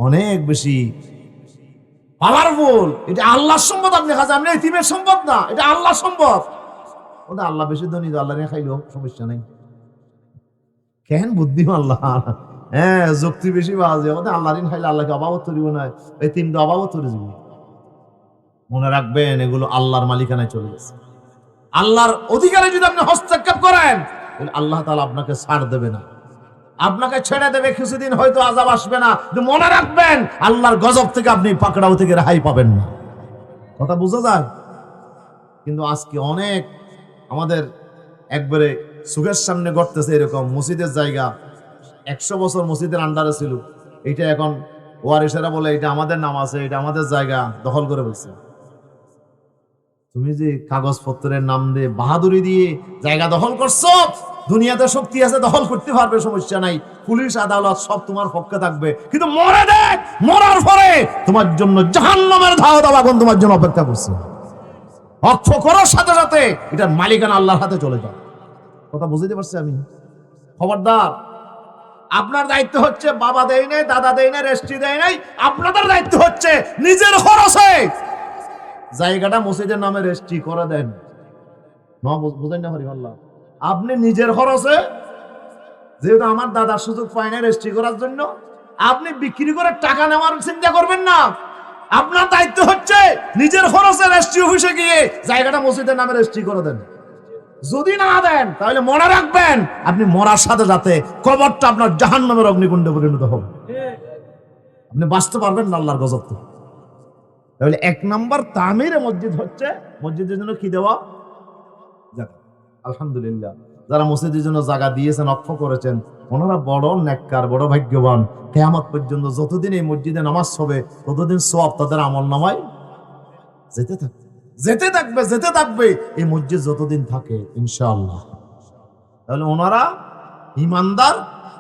অনেক বেশি পাওয়ারফুল। এটা আল্লাহর সম্পদ আপনি খাচ্ছেন, আপনি এতিমের সম্পদ না, এটা আল্লাহর সম্পদ। ওটা আল্লাহ বেশি ধনী, আল্লাহ নিয়ে খাইলেও সমস্যা নেই। কেন বুদ্ধিমান আল্লাহ, হ্যাঁ, যুক্তি বেশি বাজে। আমাদের আল্লাহ ঋণ খাইলে আল্লাহকে অভাবত তৈরিব না, এতিম তো অভাবত তৈরি। মনে রাখবেন এগুলো আল্লাহর মালিকানায় চলে গেছে। আল্লাহর অধিকারে যদি আপনি হস্তক্ষেপ করেন, আল্লাহ তাআলা আপনাকে ছাড় দেবে না। আপনাকে ছেড়ে দেবে কিছুদিন, হয়তো আযাব আসবে না, কিন্তু মনে রাখবেন আল্লাহর গজব থেকে আপনি পাকড়াও থেকে রেহাই পাবেন না। কথা বোঝা যায়? কিন্তু আজকে অনেক আমাদের একবারে চোখের সামনে ঘটতেছে এরকম মসজিদের জায়গা 100 বছর মসজিদের আন্ডারে ছিল, এটা এখন ওয়ারিসেরা বলে এটা আমাদের নাম আছে, এটা আমাদের জায়গা, দখল করে বলছে। তুমি যে কাগজপত্রের নাম দিয়ে বাহাদুরি দিয়ে জায়গা দখল করছো, দুনিয়াতে শক্তি আছে, দখল করতে পারবে, সমস্যা নাই, পুলিশ আদালত সব তোমার পক্ষে থাকবে, কিন্তু মরে দেখ, মরার পরে তোমার জন্য জাহান্নামের ধাওয়া আগুন তোমার জন্য অপেক্ষা করছে। অক্ষ করার সাথে সাথে এটার মালিকানা আল্লাহর হাতে চলে যায়। কথা বুঝতে পারছি আমি? খবরদার, আপনার দায়িত্ব হচ্ছে বাবা দেয় নাই, দাদা দেয় নাই, রেস্ট্রি দেয় নাই, আপনাদের দায়িত্ব হচ্ছে নিজের খরচে জায়গাটা মসজিদের নামে রেস্ট্রি করে দেন। বুঝেন না হরিমাল্লাহ? আপনি নিজের খরচে, যেহেতু আমার দাদার সুযোগ পায় না রেস্ট্রি করার জন্য, আপনি বিক্রি করে টাকা নেওয়ার চিন্তা করবেন না। আপনার দায়িত্ব হচ্ছে নিজের খরচে রেস্ট্রি অফিসে গিয়ে জায়গাটা মসজিদের নামে রেস্ট্রি করে দেন। যদি না দেন তাহলে মনে রাখবেন আপনি মরার সাথে সাথে কবরটা আপনার জাহান্নামের অগ্নিকুণ্ডে পরিণত হবে, আপনি বাঁচতে পারবেন না আল্লাহর গজব থেকে। তাহলে 1 নম্বর তামিরে মসজিদ হচ্ছে মসজিদের জন্য কি দেওয়া? জাকাত। আলহামদুলিল্লাহ, যারা মসজিদের জন্য জায়গা দিয়েছেন, অক্ষ করেছেন, ওনারা বড় নেককার, বড় ভাগ্যবান। কিয়ামত পর্যন্ত যতদিন এই মসজিদে নামাজ হবে ততদিন সওয়াব তাদের আমলনামায় যেতে থাকবে, যেতে থাকবে, যেতে থাকবে, এই মসজিদ যতদিন থাকে ইনশাআল্লাহ। তাহলে ওনারা ইমানদার,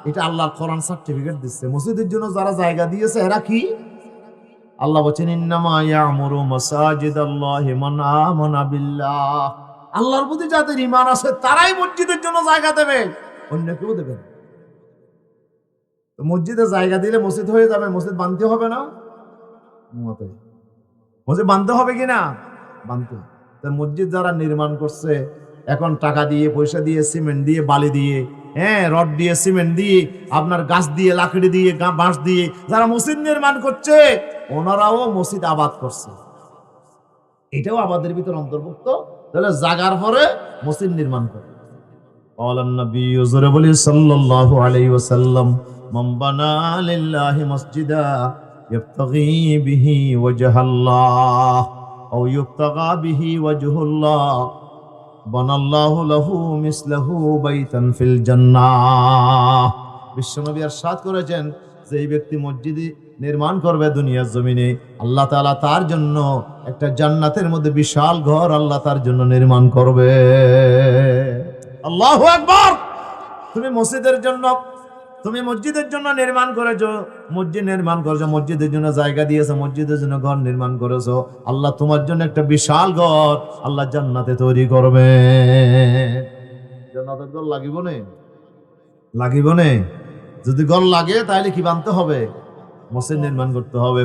এটা আল্লাহর কোরআন সার্টিফিকেট দিচ্ছে। মসজিদের জন্য যারা জায়গা দিয়েছে এরা কি? আল্লাহ বলেন ইন্নামা ইয়ামুরু মাসাজিদাল্লাহি মান আমানা বিল্লাহ, আল্লাহর প্রতি যাদের ঈমান আছে তারাই মসজিদের জন্য জায়গা দেবে, অন্য কেউ দেবে না। তো মসজিদে জায়গা দিলে মসজিদ হয়ে যাবে, মসজিদ বানতে হবে না? মসজিদ বানতে হবে কিনা? বানতে। তো মসজিদ যারা নির্মাণ করছে এখন টাকা দিয়ে, পয়সা দিয়ে, সিমেন্ট দিয়ে, বালি দিয়ে, রড দিয়ে, সিমেন্ট দিয়ে, আপনার গাছ দিয়ে, লাকড়ি দিয়ে, বাঁশ দিয়ে যারা মসজিদ নির্মাণ করছে ওনারাও মসজিদ আবাদ করছে, এটাও আবাদের ভিতর অন্তর্ভুক্ত। তাহলে জাগার পরে মসজিদ নির্মাণ করে। আল্লাহর নবী জোরে বলি সাল্লাল্লাহু আলাইহি ওয়াসাল্লাম, মান বানা লিল্লাহি মসজিদা ইবতাগি বিহি ওয়াজহাল্লাহ আও ইবতাগা বিহি ওয়াজহুল্লাহ বানাল্লাহু লাহু মিসলাহু বাইতান ফিল জান্নাহ। বিশ্বনবী ইরশাদ করেছেন যে এই ব্যক্তি মসজিদ নির্মাণ করবে দুনিয়ার জমিনে, আল্লাহ তাআলা তার জন্য একটা জান্নাতের মধ্যে বিশাল ঘর আল্লাহ তার জন্য নির্মাণ করবে। আল্লাহু আকবার। তুমি মসজিদের জন্য নির্মাণ করেছো, মসজিদ নির্মাণ করেছো, মসজিদের জন্য জায়গা দিয়েছো, মসজিদের জন্য ঘর নির্মাণ করেছো, আল্লাহ তোমার জন্য একটা বিশাল ঘর আল্লাহ জান্নাতে তৈরি করবে। জান্নাতের ঘর লাগিব না? যদি ঘর লাগে তাহলে কি বানতে হবে? মসজিদ নির্মাণ করতে হবে।